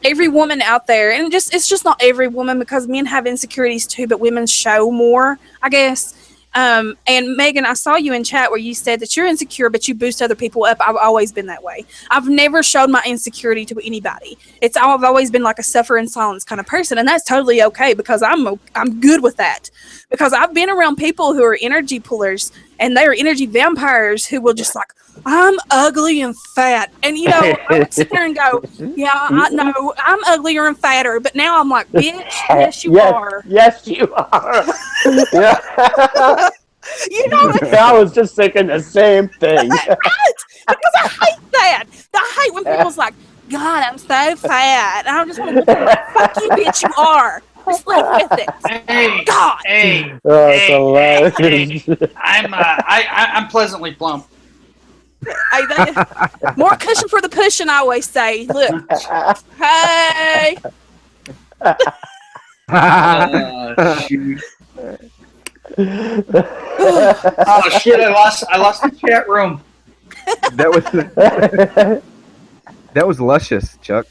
every woman out there, and it's just not every woman because men have insecurities too, but women show more, I guess. And Megan, I saw you in chat where you said that you're insecure, but you boost other people up. I've always been that way. I've never showed my insecurity to anybody. I've always been like a suffer in silence kind of person, and that's totally okay because I'm good with that. Because I've been around people who are energy pullers and they are energy vampires who will just like, I'm ugly and fat, and I would sit there and go, yeah, I know I'm uglier and fatter, but now I'm like, bitch, yes you are. Yes, you are. Yeah. I was just thinking the same thing. Right? Because I hate that. I hate when people's like, God, I'm so fat. And I just want to look at them like, fuck you, bitch, you are. Just live with it. Hey, God. Hey, I'm pleasantly plump. More cushion for the pushing, I always say. Look. Hey. Shoot. Oh shit! I lost the chat room. That was luscious, Chuck.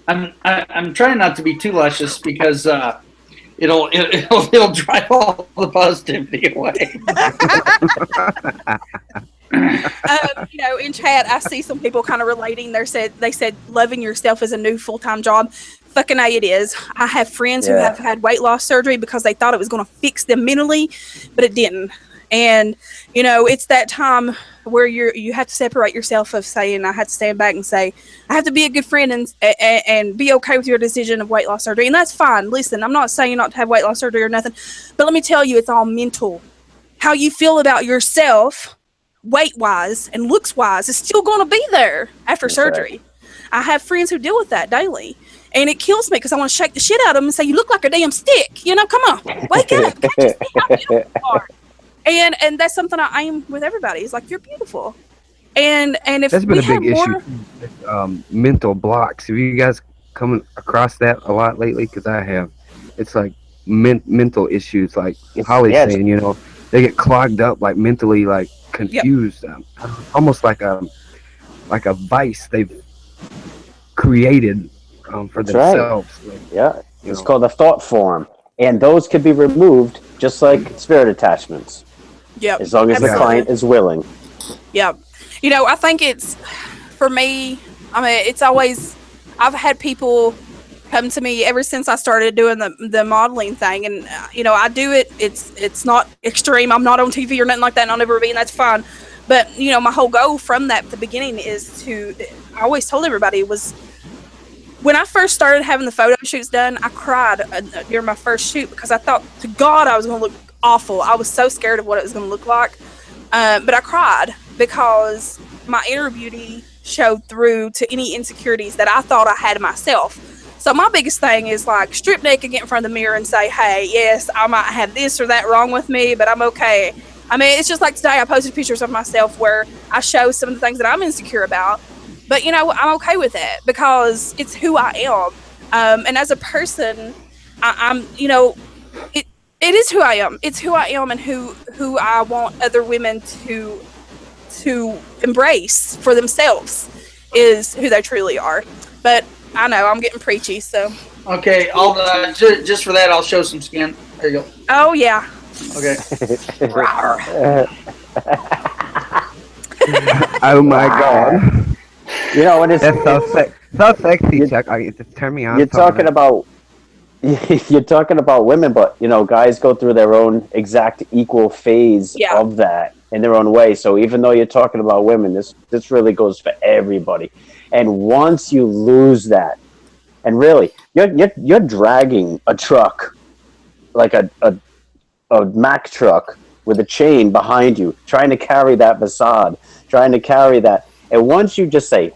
I'm trying not to be too luscious because it'll drive all the positivity away. In chat, I see some people kind of relating. They said loving yourself is a new full-time job. Fucking A, it is. I have friends who have had weight loss surgery because they thought it was going to fix them mentally, but it didn't. And it's that time where you have to separate yourself of saying, I have to stand back and say, I have to be a good friend and be okay with your decision of weight loss surgery. And that's fine. Listen, I'm not saying not to have weight loss surgery or nothing, but let me tell you, it's all mental. How you feel about yourself, weight-wise and looks-wise, is still going to be there after surgery. Right. I have friends who deal with that daily. And it kills me because I want to shake the shit out of them and say, you look like a damn stick. Come on, wake up. Can't you see how beautiful you are? And that's something I aim with everybody. It's like, you're beautiful. And if that's been a big issue with mental blocks. Have you guys come across that a lot lately? Because I have. It's like mental issues, like Holly's saying, they get clogged up, like mentally, like confused, almost like a vice they've created for themselves. Right. It's called a thought form, and those can be removed just like spirit attachments. Yep. As long as the client is willing. Yep. I think it's, for me, it's always, I've had people come to me ever since I started doing the modeling thing, and I do it. It's not extreme. I'm not on TV or nothing like that, and I'll never be, and that's fine. But my whole goal from the beginning is I always told everybody was, when I first started having the photo shoots done, I cried during my first shoot because I thought to God I was going to look awful. I was so scared of what it was going to look like. But I cried because my inner beauty showed through to any insecurities that I thought I had myself. So my biggest thing is like strip naked, get in front of the mirror and say, hey, yes, I might have this or that wrong with me, but I'm okay. It's just like today I posted pictures of myself where I show some of the things that I'm insecure about. But, I'm okay with it because it's who I am. And as a person, I'm it is who I am. It's who I am and who I want other women to embrace for themselves is who they truly are. But I know I'm getting preachy, so. Okay, I'll just for that, I'll show some skin. There you go. Oh, yeah. Okay. Oh, my God. When it's so sexy, Chuck. Just turn me on. You're talking about women, but guys go through their own exact equal phase of that in their own way. So even though you're talking about women, this really goes for everybody. And once you lose that, and really, you're dragging a truck, like a Mack truck with a chain behind you, trying to carry that facade, trying to carry that. And once you just say,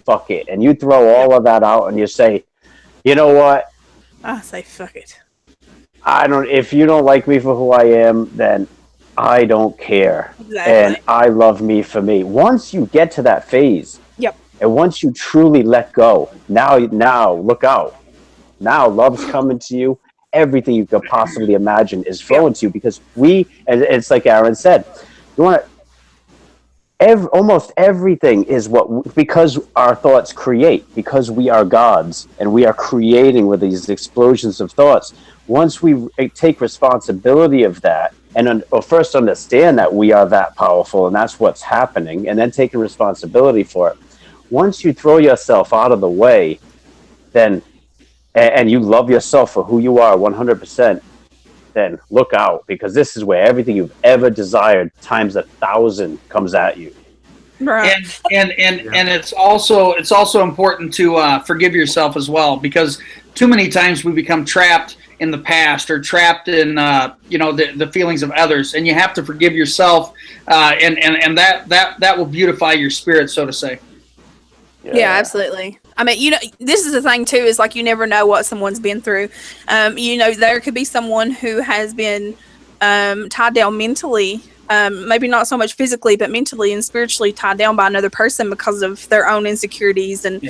fuck it, and you throw all of that out and you say, you know what? I say, fuck it. If you don't like me for who I am, then I don't care. Exactly. And I love me for me. Once you get to that phase, Yep. and once you truly let go, now look out. Now love's coming to you. Everything you could possibly imagine is Yep. flowing to you because and it's like Aaron said, you want to. Almost everything is because our thoughts create, because we are gods and we are creating with these explosions of thoughts. Once we take responsibility of that and first understand that we are that powerful and that's what's happening, and then taking responsibility for it. Once you throw yourself out of the way, then and you love yourself for who you are 100%, then look out, because this is where everything you've ever desired times 1,000 comes at you. Right. And it's also important to forgive yourself as well, because too many times we become trapped in the past or trapped in the feelings of others, and you have to forgive yourself, and that will beautify your spirit, so to say. Yeah, absolutely. I mean, this is the thing too, is like you never know what someone's been through. There could be someone who has been tied down mentally, maybe not so much physically, but mentally and spiritually tied down by another person because of their own insecurities. And,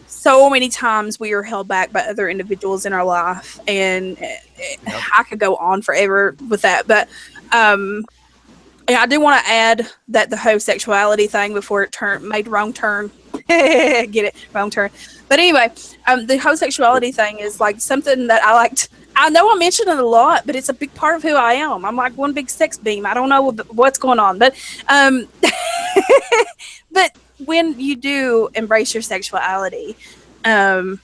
so many times we are held back by other individuals in our life. And I could go on forever with that. But I do want to add that the homosexuality thing before it made wrong turn. Get it? Wrong turn. But anyway, the homosexuality thing is like something that I liked. I know I mention it a lot, but it's a big part of who I am. I'm like one big sex beam. I don't know what's going on, but but when you do embrace your sexuality, man,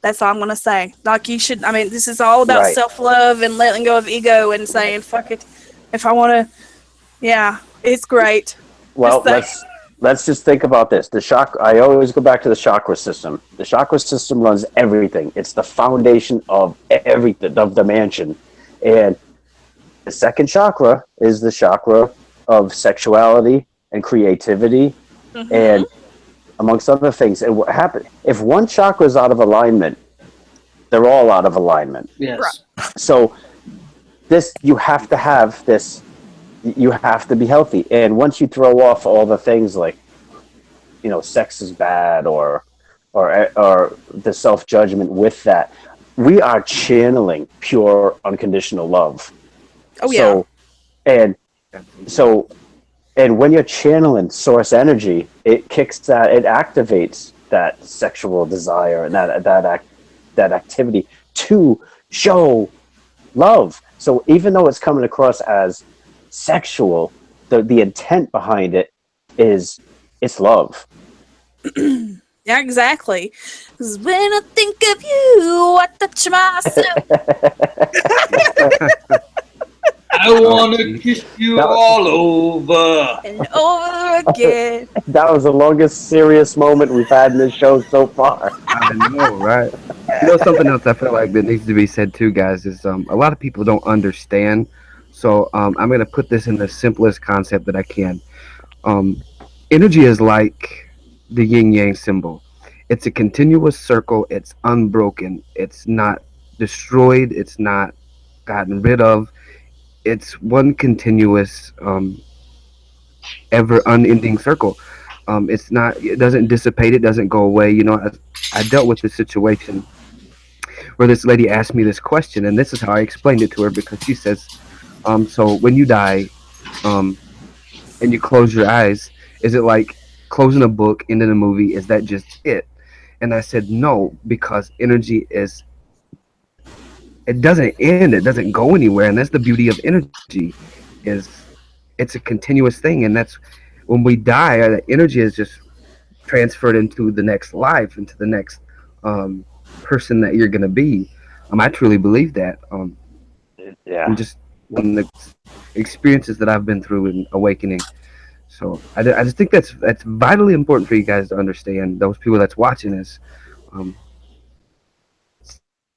that's all I'm going to say. Like you should, I mean, this is all about self-love and letting go of ego and saying, fuck it. If I want to, it's great. Well, let's just think about this. I always go back to the chakra system. The chakra system runs everything. It's the foundation of everything, of the mansion. And the second chakra is the chakra of sexuality and creativity, and amongst other things. And what happens if one chakra is out of alignment, they're all out of alignment. Yes. Right. So you have to have this. You have to be healthy, and once you throw off all the things like, sex is bad, or the self-judgment with that, we are channeling pure unconditional love. Oh yeah. And when you're channeling source energy, it activates that sexual desire and that activity to show love. So even though it's coming across as sexual, the intent behind it it's love. Yeah, exactly. 'Cause when I think of you, I touch myself. I want to kiss you all over and over again. That was the longest serious moment we've had in this show so far. I know, right? Something else I feel like that needs to be said too, guys, is a lot of people don't understand. So I'm going to put this in the simplest concept that I can. Energy is like the yin yang symbol. It's a continuous circle. It's unbroken. It's not destroyed. It's not gotten rid of. It's one continuous, ever unending circle. It doesn't dissipate. It doesn't go away. I dealt with this situation where this lady asked me this question, and this is how I explained it to her, because she says, so when you die, and you close your eyes, is it like closing a book, ending a movie? Is that just it? And I said, no, because energy it doesn't end. It doesn't go anywhere. And that's the beauty of energy, is it's a continuous thing. And that's when we die, the energy is just transferred into the next life, into the next person that you're going to be. I truly believe that. And just from the experiences that I've been through in awakening. So I just think that's vitally important for you guys to understand. Those people that's watching this,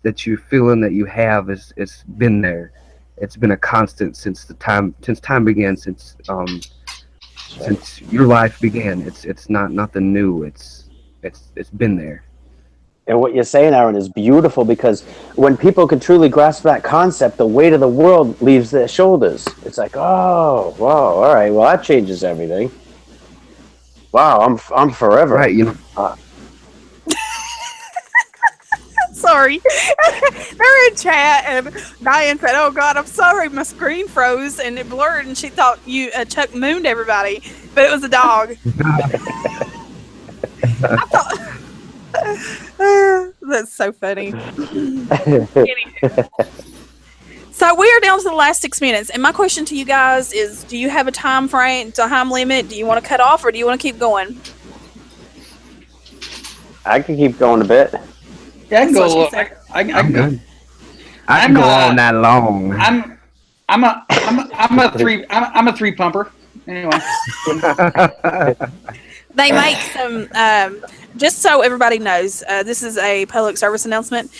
that you're feeling that you have it's been there. It's been a constant since time began, since your life began. It's not nothing new. It's been there. And what you're saying, Aaron, is beautiful, because when people can truly grasp that concept, the weight of the world leaves their shoulders. It's like, oh, wow, all right, well, that changes everything. Wow, I'm forever. Right, you know. Sorry. They're in chat, and Diane said, "Oh God, I'm sorry, my screen froze and it blurred, and she thought you Chuck mooned everybody, but it was a dog." I thought, that's so funny. Anywho. So we are down to the last 6 minutes, and my question to you guys is: do you have a time frame, time limit? Do you want to cut off, or do you want to keep going? I can keep going a bit. Yeah, I can That's go. what she said. I'm good. I can go all night long. I'm a three pumper. Anyway. They make some, just so everybody knows, this is a public service announcement.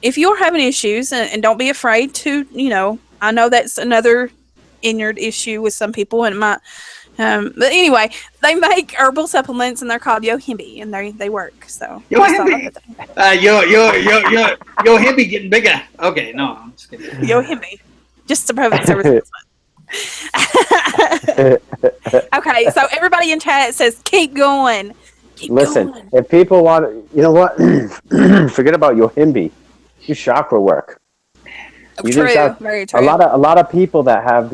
If you're having issues, and don't be afraid to, I know that's another injured issue with some people, and it might, but anyway, they make herbal supplements, and they're called Yohimbe, and they work. So Yohimbe, Yohimbe getting bigger. Okay, no, I'm just kidding. Yohimbe, just a public service announcement. Okay, so everybody in chat says keep going. Listen, if people want, you know what? Forget about Yohimbe. Do chakra work. True, very true. A lot of people that have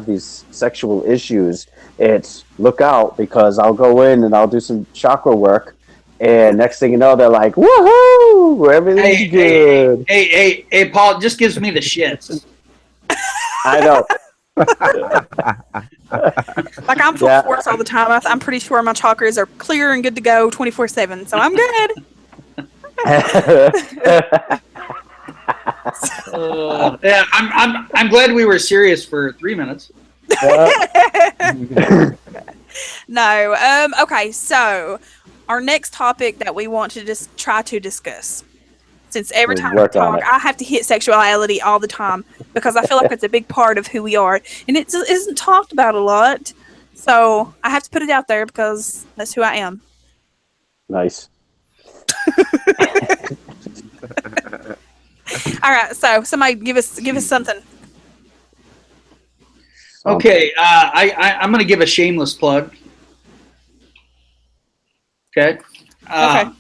these sexual issues, it's look out, because I'll go in and I'll do some chakra work, and next thing you know, they're like, woohoo, everything's good. Hey, Paul, it just gives me the shits. I know. Like I'm full force all the time. I'm pretty sure my chakras are clear and good to go 24/7, so I'm good. Yeah, I'm glad we were serious for 3 minutes. No. Okay, so our next topic that we want to just try to discuss, since every time we talk, I have to hit sexuality all the time, because I feel like it's a big part of who we are, and it isn't talked about a lot. So I have to put it out there because that's who I am. Nice. All right, so somebody give us something. Okay, I'm going to give a shameless plug. Okay. Okay.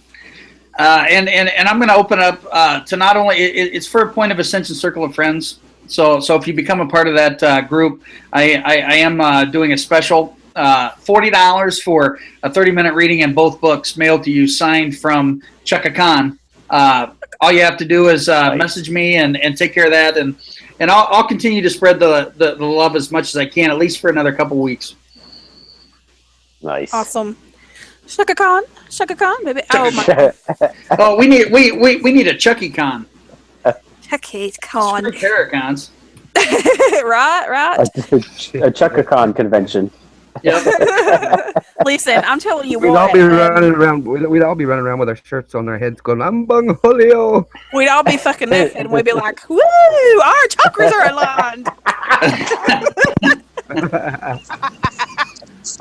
And I'm going to open up to not only it's for a Point of Ascension Circle of Friends. So if you become a part of that group, I am doing a special $40 for a 30-minute reading in both books, mailed to you, signed from Chaka Khan. All you have to do is message me and take care of that, and I'll continue to spread the love as much as I can, at least for another couple weeks. Nice. Awesome. Chaka Khan, baby. Oh my. Oh, we need a Chucky Con. Chucky Khan. Paracons. Right. A Chaka Khan convention. Yep. Listen, I'm telling you We'd all be running around. We'd all be running around with our shirts on our heads, going, "I'm Bung Julio." We'd all be fucking naked, and we'd be like, "Woo! Our chakras are aligned."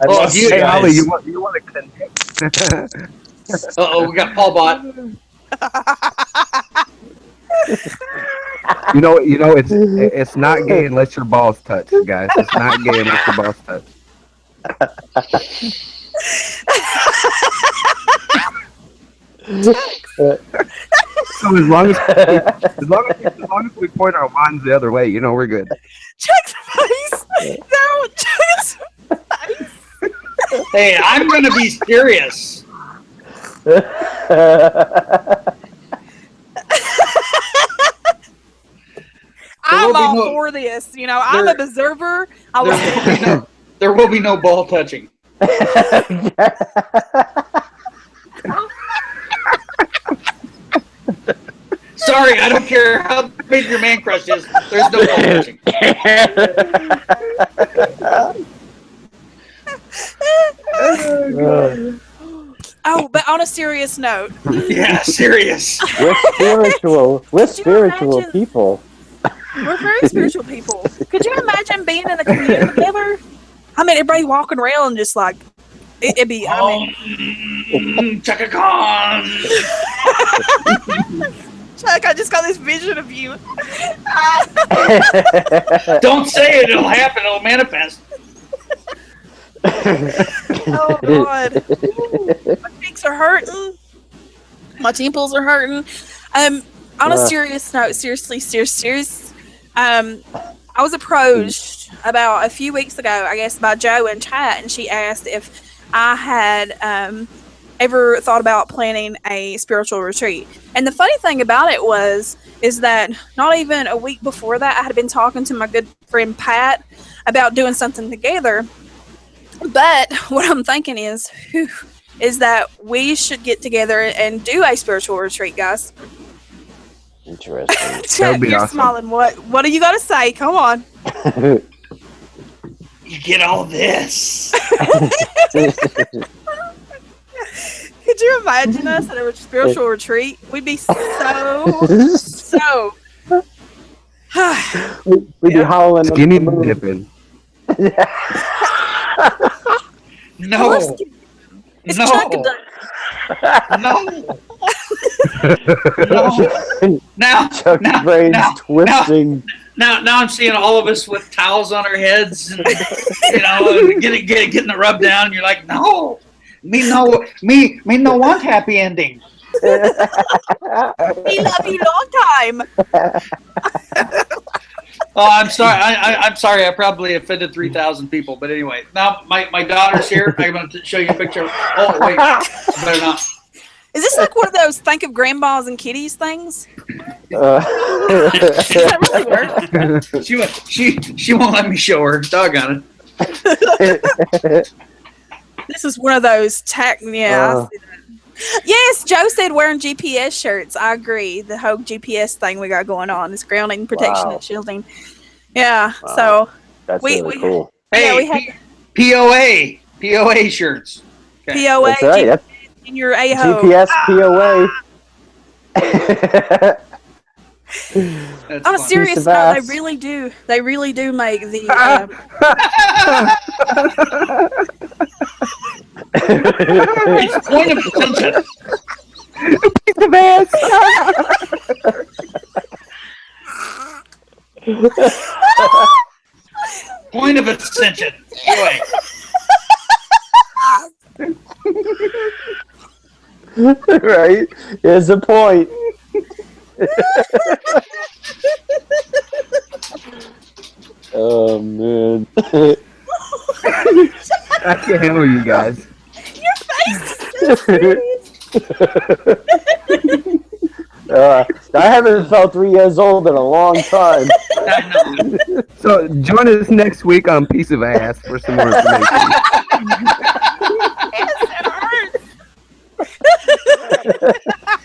Oh, hey, Holly, you want to connect? We got Paul Bot. You know, it's not gay unless your balls touch, guys. It's not gay unless your balls touch. So as long as we point our wands the other way, we're good. Chuck's face. No, Chuck's face. Hey, I'm gonna be serious. I'm all for this. I'm an observer. There will be no ball touching. Sorry, I don't care how big your man crush is. There's no ball touching. Oh, but on a serious note. Yeah, serious. We're spiritual people. We're very spiritual people. Could you imagine being in a community together? I mean, everybody walking around just like, It'd be. Chaka Khan. Chuck, I just got this vision of you. Don't say it. It'll happen. It'll manifest. Oh God, my cheeks are hurting. My temples are hurting. On a serious note, serious. I was approached about a few weeks ago, I guess, by Joe in chat, and she asked if I had ever thought about planning a spiritual retreat. And the funny thing about it is that not even a week before that, I had been talking to my good friend Pat about doing something together. But what I'm thinking is that we should get together and do a spiritual retreat, guys. Interesting. Chet, you're awesome. Smiling. What do you got to say? Come on. You get all this. Could you imagine us at a spiritual retreat? We'd be so. We'd be howling. Skinny dipping. No. It's No. No. Now, Chuck's brain's twisting. Now I'm seeing all of us with towels on our heads, and, and getting the rub down. And you're like, no, me no want happy ending. We love you long time. Oh, I'm sorry. I'm sorry. I probably offended 3,000 people. But anyway, now my daughter's here. I'm going to show you a picture. Oh wait, better not. Is this like one of those think of grandmas and kitties things? Uh, Does that really work? She won't let me show her. Doggone it. This is one of those I see that. Yes, Joe said wearing GPS shirts. I agree. The whole GPS thing we got going on is grounding, protection, and shielding. Yeah, so that's really cool. Hey, we had POA shirts. Okay. POA. That's right. That's in your a-hole. GPS POA. On a serious note, they really do make the It's point of attention. Piece of ass. Point of ascension. Anyway. Right? Here's the point. Oh man. I can't handle you guys. Your face is so serious. I haven't felt 3 years old in a long time. So join us next week on Piece of Ass for some more information.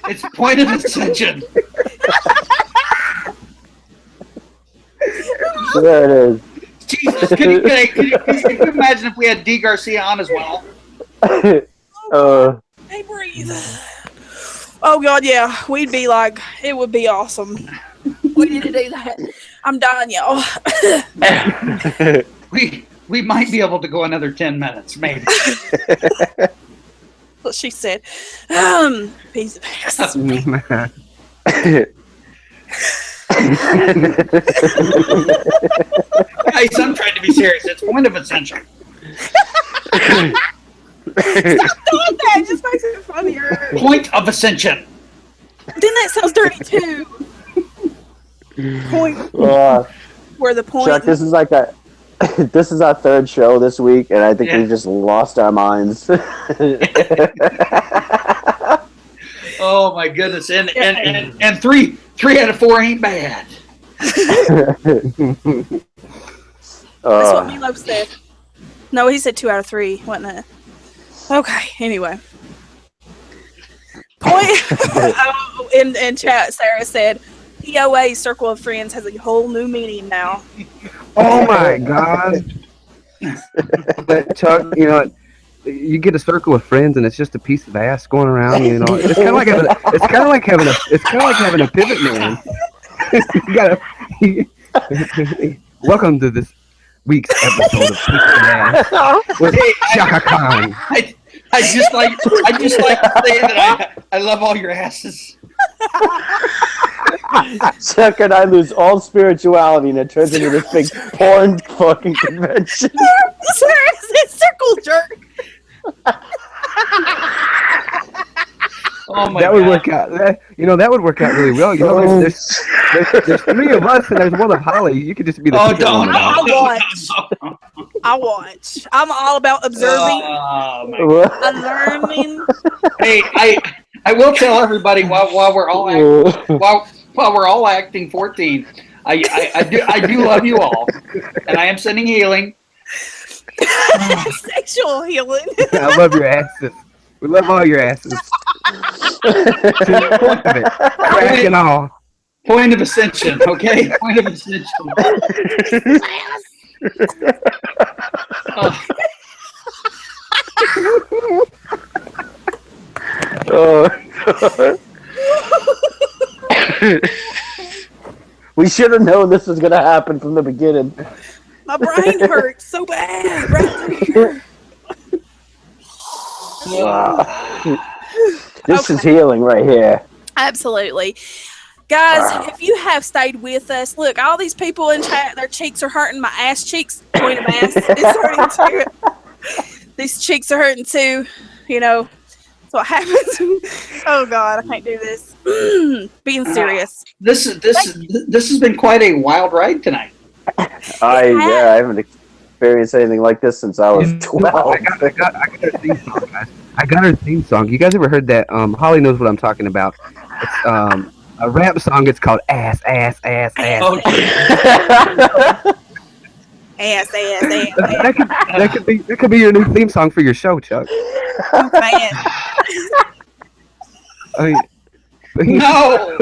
It's point of ascension. There it is. Jesus, can you imagine if we had D. Garcia on as well? Hey, breathe. Oh God, yeah, we'd be like, it would be awesome. We need to do that. I'm dying, y'all. we might be able to go another 10 minutes, maybe. What she said. Piece of ass. Guys, I'm trying to be serious. It's point of ascension. Stop doing that. It just makes it funnier. Point of ascension. Then that sounds dirty too. Point. Where the point. Chuck, this is like this is our 3rd show this week, and I think we've just lost our minds. Oh my goodness! And three out of 4 ain't bad. That's what Milo said. No, he said 2 out of 3, wasn't it? Okay. Anyway. Point. In chat, Sarah said, POA Circle of Friends has a whole new meaning now. Oh my God! But Chuck, you get a circle of friends and it's just a piece of ass going around. It's kind of like having a pivot man. Welcome to this week's episode of Kick Your Ass with Shaka Khan. I just like to say that I love all your asses. Chuck and I lose all spirituality and it turns into this big porn fucking convention. Circle jerk. Oh my That would God. work out. That would work out really well. You know, there's three of us and there's one of Holly. You could just be the. Oh, secret don't. one. I watch. I'm all about observing Oh, my God. and learning. Hey, I will tell everybody while we're all while we're all acting 14. I do love you all, and I am sending healing. Sexual healing. I love your asses. We love all your asses. Crack and all. Point of ascension, okay? Point of ascension. We should have known this was gonna happen from the beginning. My brain hurts so bad right here. This is healing right here. Absolutely. Guys, if you have stayed with us, look, all these people in chat, their cheeks are hurting. My ass cheeks, point of ass, is hurting too. These cheeks are hurting too. You know, that's what happens. Oh, God, I can't do this. Being serious. This has been quite a wild ride tonight. I haven't experienced anything like this since I was 12. I got her theme song, guys. I got her theme song. You guys ever heard that? Holly knows what I'm talking about. It's a rap song. It's called Ass, Ass, Ass, Ass. Okay. Ass. That could be your new theme song for your show, Chuck. I'm saying. I mean, No.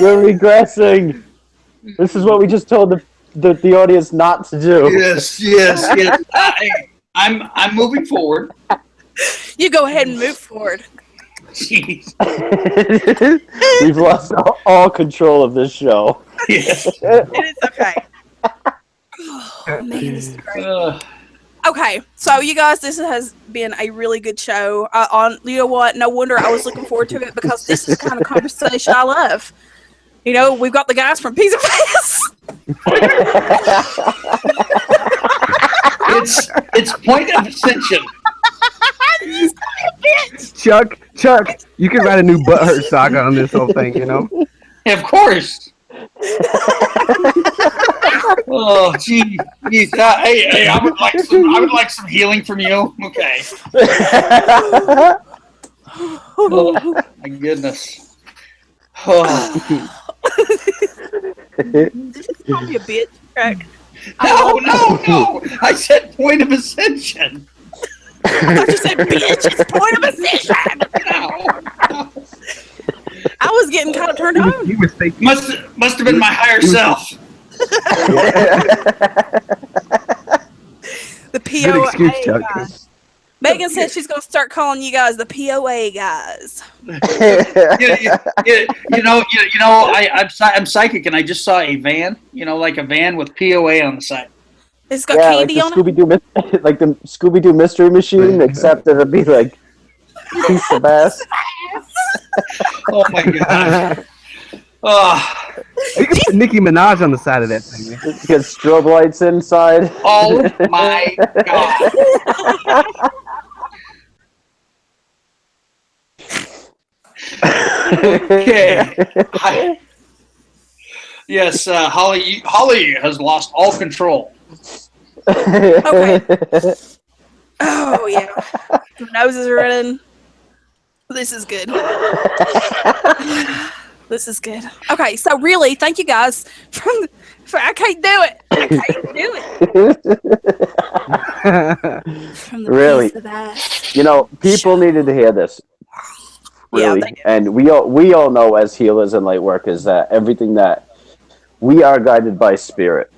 We're regressing. This is what we just told the audience not to do. Yes. I'm moving forward. You go ahead and move forward. Jeez. We've lost all control of this show. Yes. It is okay. Oh, man, this is great. Okay, so you guys, this has been a really good show. You know what? No wonder I was looking forward to it because this is the kind of conversation I love. You know, we've got the guys from Pizza Face. It's point of ascension. Chuck, you could write a new butthurt saga on this whole thing, you know? Of course. Oh, gee. Hey, I would like some healing from you. Okay. Oh, my goodness. Oh. Did you just call me a bitch, Craig? No. I said point of ascension. I thought you said bitch. It's point of ascension. No. I was getting kind of turned on. You must think Must have been my higher self. The good POA excuse, Chuck. guys. Megan said she's going to start calling you guys the POA guys. I'm psychic, and I just saw a van. You know, like a van with POA on the side. It's got candy on it. Like the Scooby-Doo mystery machine, except it'd be like piece of ass. Oh my god. Oh. You can put Nicki Minaj on the side of that thing, man. You get strobe lights inside. Oh my god. Okay. Yes, Holly has lost all control. Okay. Oh, yeah. The noses are running. This is good. This is good. Okay, so really, thank you guys. I can't do it. I can't do it. From the Really? piece of that. You know, people needed to hear this. Really, Yeah, and we all know as healers and light workers that everything that we are guided by spirit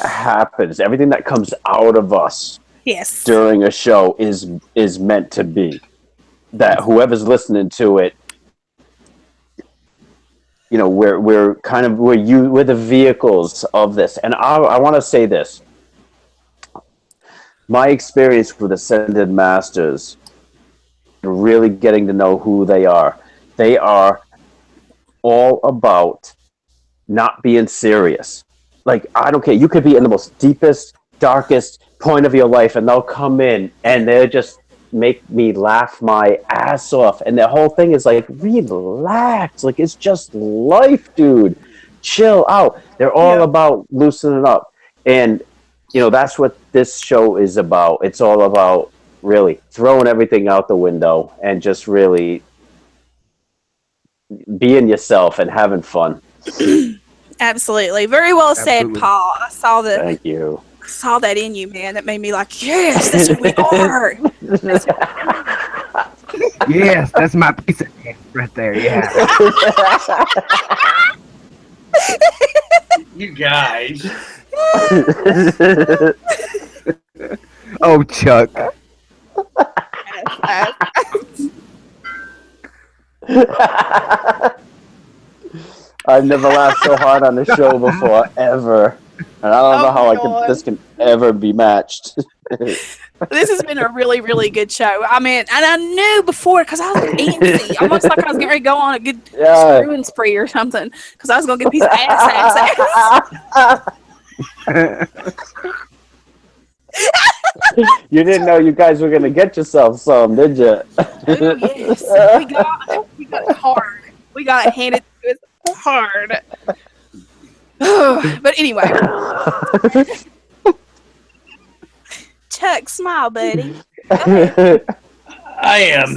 happens. Everything that comes out of us Yes. during a show is meant to be. That whoever's listening to it, we're the vehicles of this. And I want to say this. My experience with Ascended Masters, really getting to know who they are all about not being serious. Like, I don't care. You could be in the most deepest, darkest point of your life, and they'll come in and they'll just make me laugh my ass off. And the whole thing is like, relax. Like, it's just life, dude. Chill out. They're all about loosening up. And, that's what this show is about. It's all about really throwing everything out the window and just really being yourself and having fun. Absolutely. Very well said, Paul. Thank you. I saw that in you, man. That made me like, yes, that's who we are. Yes, that's my piece of ass right there. Yeah. You guys. Oh, Chuck. I've never laughed so hard on the show before, ever. And I don't know how this can ever be matched. This has been a really, really good show. I mean, and I knew before because I was antsy, almost like I was getting ready to go on a good screwing spree or something because I was going to get a piece of ass. You didn't know you guys were going to get yourself some, did you? Oh, yes. We got it hard. We got it handed to us hard. But anyway. Chuck, smile, buddy. I am.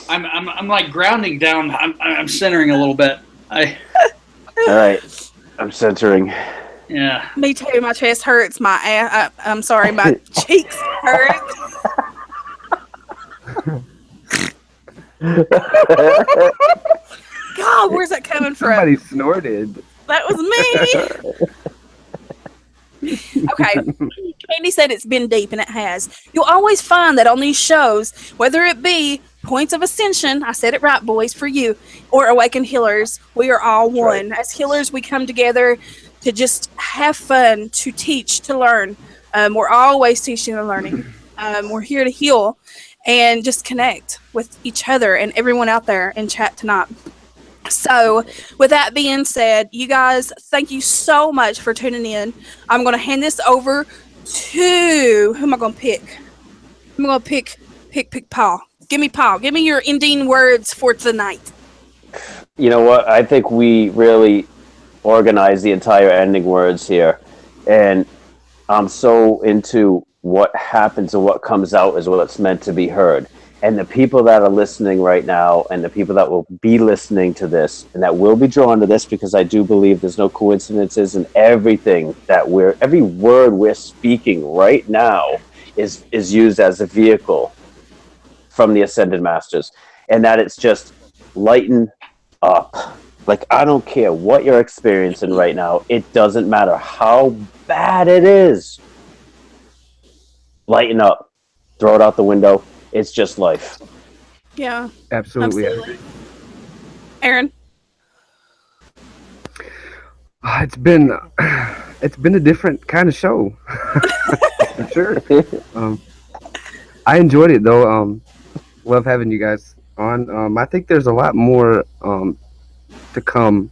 I'm like grounding down. I'm centering a little bit. All right. I'm centering. Yeah. Me too. My chest hurts. I'm sorry. My cheeks hurt. God, where's that coming from? Somebody snorted. That was me. Okay. Candy said it's been deep, and it has. You'll always find that on these shows, whether it be Points of Ascension, I said it right, boys, for you, or Awakened Healers, we are all one. Right. As healers, we come together to just have fun, to teach, to learn. We're always teaching and learning. We're here to heal and just connect with each other and everyone out there in chat tonight. So, with that being said, you guys, thank you so much for tuning in. I'm going to hand this over to, who am I going to pick? I'm going to pick Paul. Give me Paul. Give me your ending words for tonight. You know what? I think we really organized the entire ending words here. And I'm so into what happens and what comes out is what's meant to be heard. And the people that are listening right now and the people that will be listening to this and that will be drawn to this, because I do believe there's no coincidences, and everything that every word we're speaking right now is used as a vehicle from the Ascended Masters, and that it's just lighten up. Like, I don't care what you're experiencing right now. It doesn't matter how bad it is. Lighten up. Throw it out the window. It's just life. Yeah. Absolutely. Aaron? It's been a different kind of show. For sure. I enjoyed it, though. Love having you guys on. I think there's a lot more to come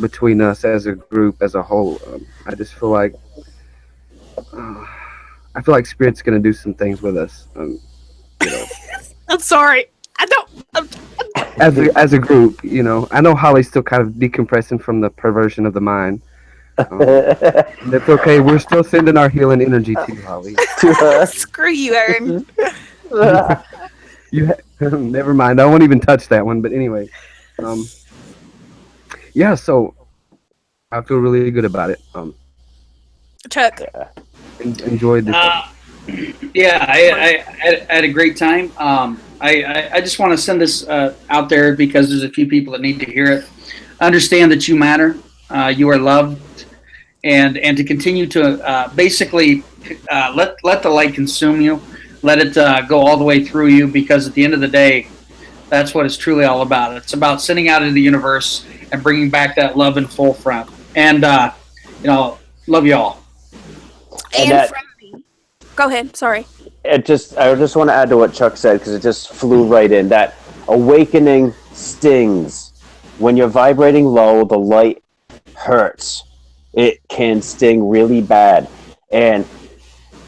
between us as a group, as a whole. I just feel like Spirit's gonna do some things with us. I'm sorry. I don't. As a group, I know Holly's still kind of decompressing from the perversion of the mind. That's okay. We're still sending our healing energy to you, Holly. Screw you, Aaron. Never mind. I won't even touch that one. But anyway, yeah. So I feel really good about it. Chuck. Enjoyed this. Yeah, I had a great time. I just want to send this out there because there's a few people that need to hear it. Understand that you matter. You are loved, and to continue to basically let the light consume you. Let it go all the way through you, because at the end of the day, That's what it's truly all about. It's about sending out into the universe and bringing back that love in full front. And, love y'all. And And from me. Go ahead. Sorry. I just want to add to what Chuck said, because it just flew right in. That awakening stings. When you're vibrating low, the light hurts. It can sting really bad. And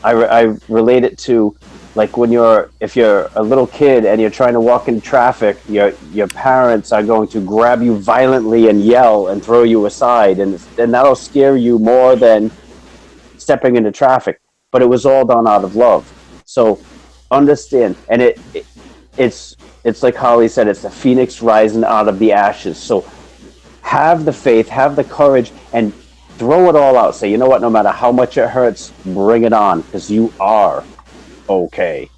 I relate it to, like, if you're a little kid and you're trying to walk in traffic, your parents are going to grab you violently and yell and throw you aside, and that'll scare you more than stepping into traffic. But it was all done out of love. So understand, and it's like Holly said, it's the phoenix rising out of the ashes. So have the faith, have the courage, and throw it all out. Say, you know what, no matter how much it hurts, bring it on, because you are okay.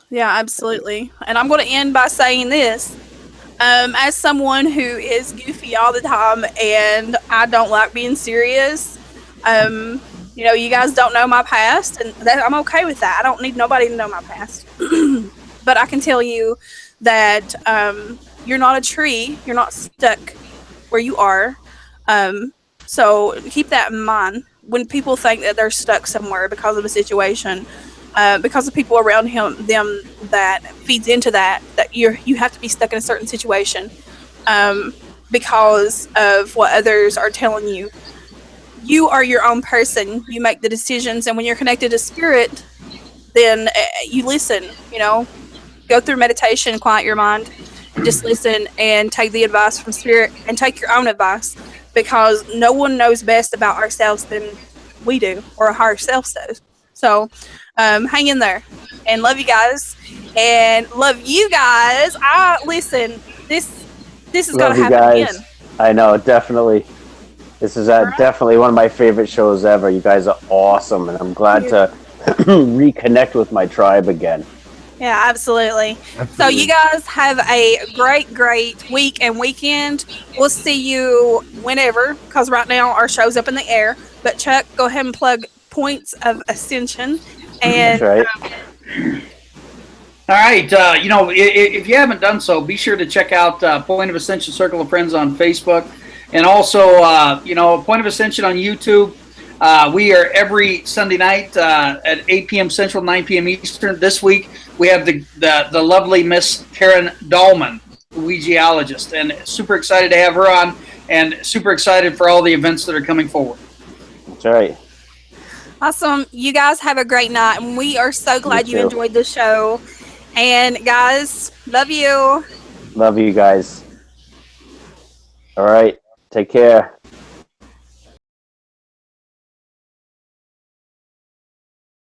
Yeah, absolutely. And I'm going to end by saying this. As someone who is goofy all the time and I don't like being serious, you guys don't know my past, and I'm okay with that. I don't need nobody to know my past. But I can tell you that you're not a tree. You're not stuck where you are. So keep that in mind when people think that they're stuck somewhere because of a situation, because of people around them that feeds into that you have to be stuck in a certain situation because of what others are telling you. You are your own person. You make the decisions, and when you're connected to spirit, then you listen. Go through meditation, quiet your mind, just listen and take the advice from spirit and take your own advice, because no one knows best about ourselves than we do, or our higher self does. So hang in there, and love you guys, and love you guys. Listen, this is going to happen again. I know, definitely. This is definitely one of my favorite shows ever. You guys are awesome, and I'm glad to reconnect with my tribe again. Yeah, absolutely. So you guys have a great week and weekend. We'll see you whenever, because right now our show's up in the air. But Chuck, go ahead and plug Points of Ascension. And that's right. All right. If you haven't done so, be sure to check out Point of Ascension Circle of Friends on Facebook. And also, Point of Ascension on YouTube. We are every Sunday night at 8 p.m. Central, 9 p.m. Eastern. This week, we have the lovely Miss Karen Dahlman, Ouijaologist, and super excited to have her on, and super excited for all the events that are coming forward. That's right. Awesome. You guys have a great night, and we are so glad you enjoyed the show. And guys, love you. Love you guys. All right. Take care.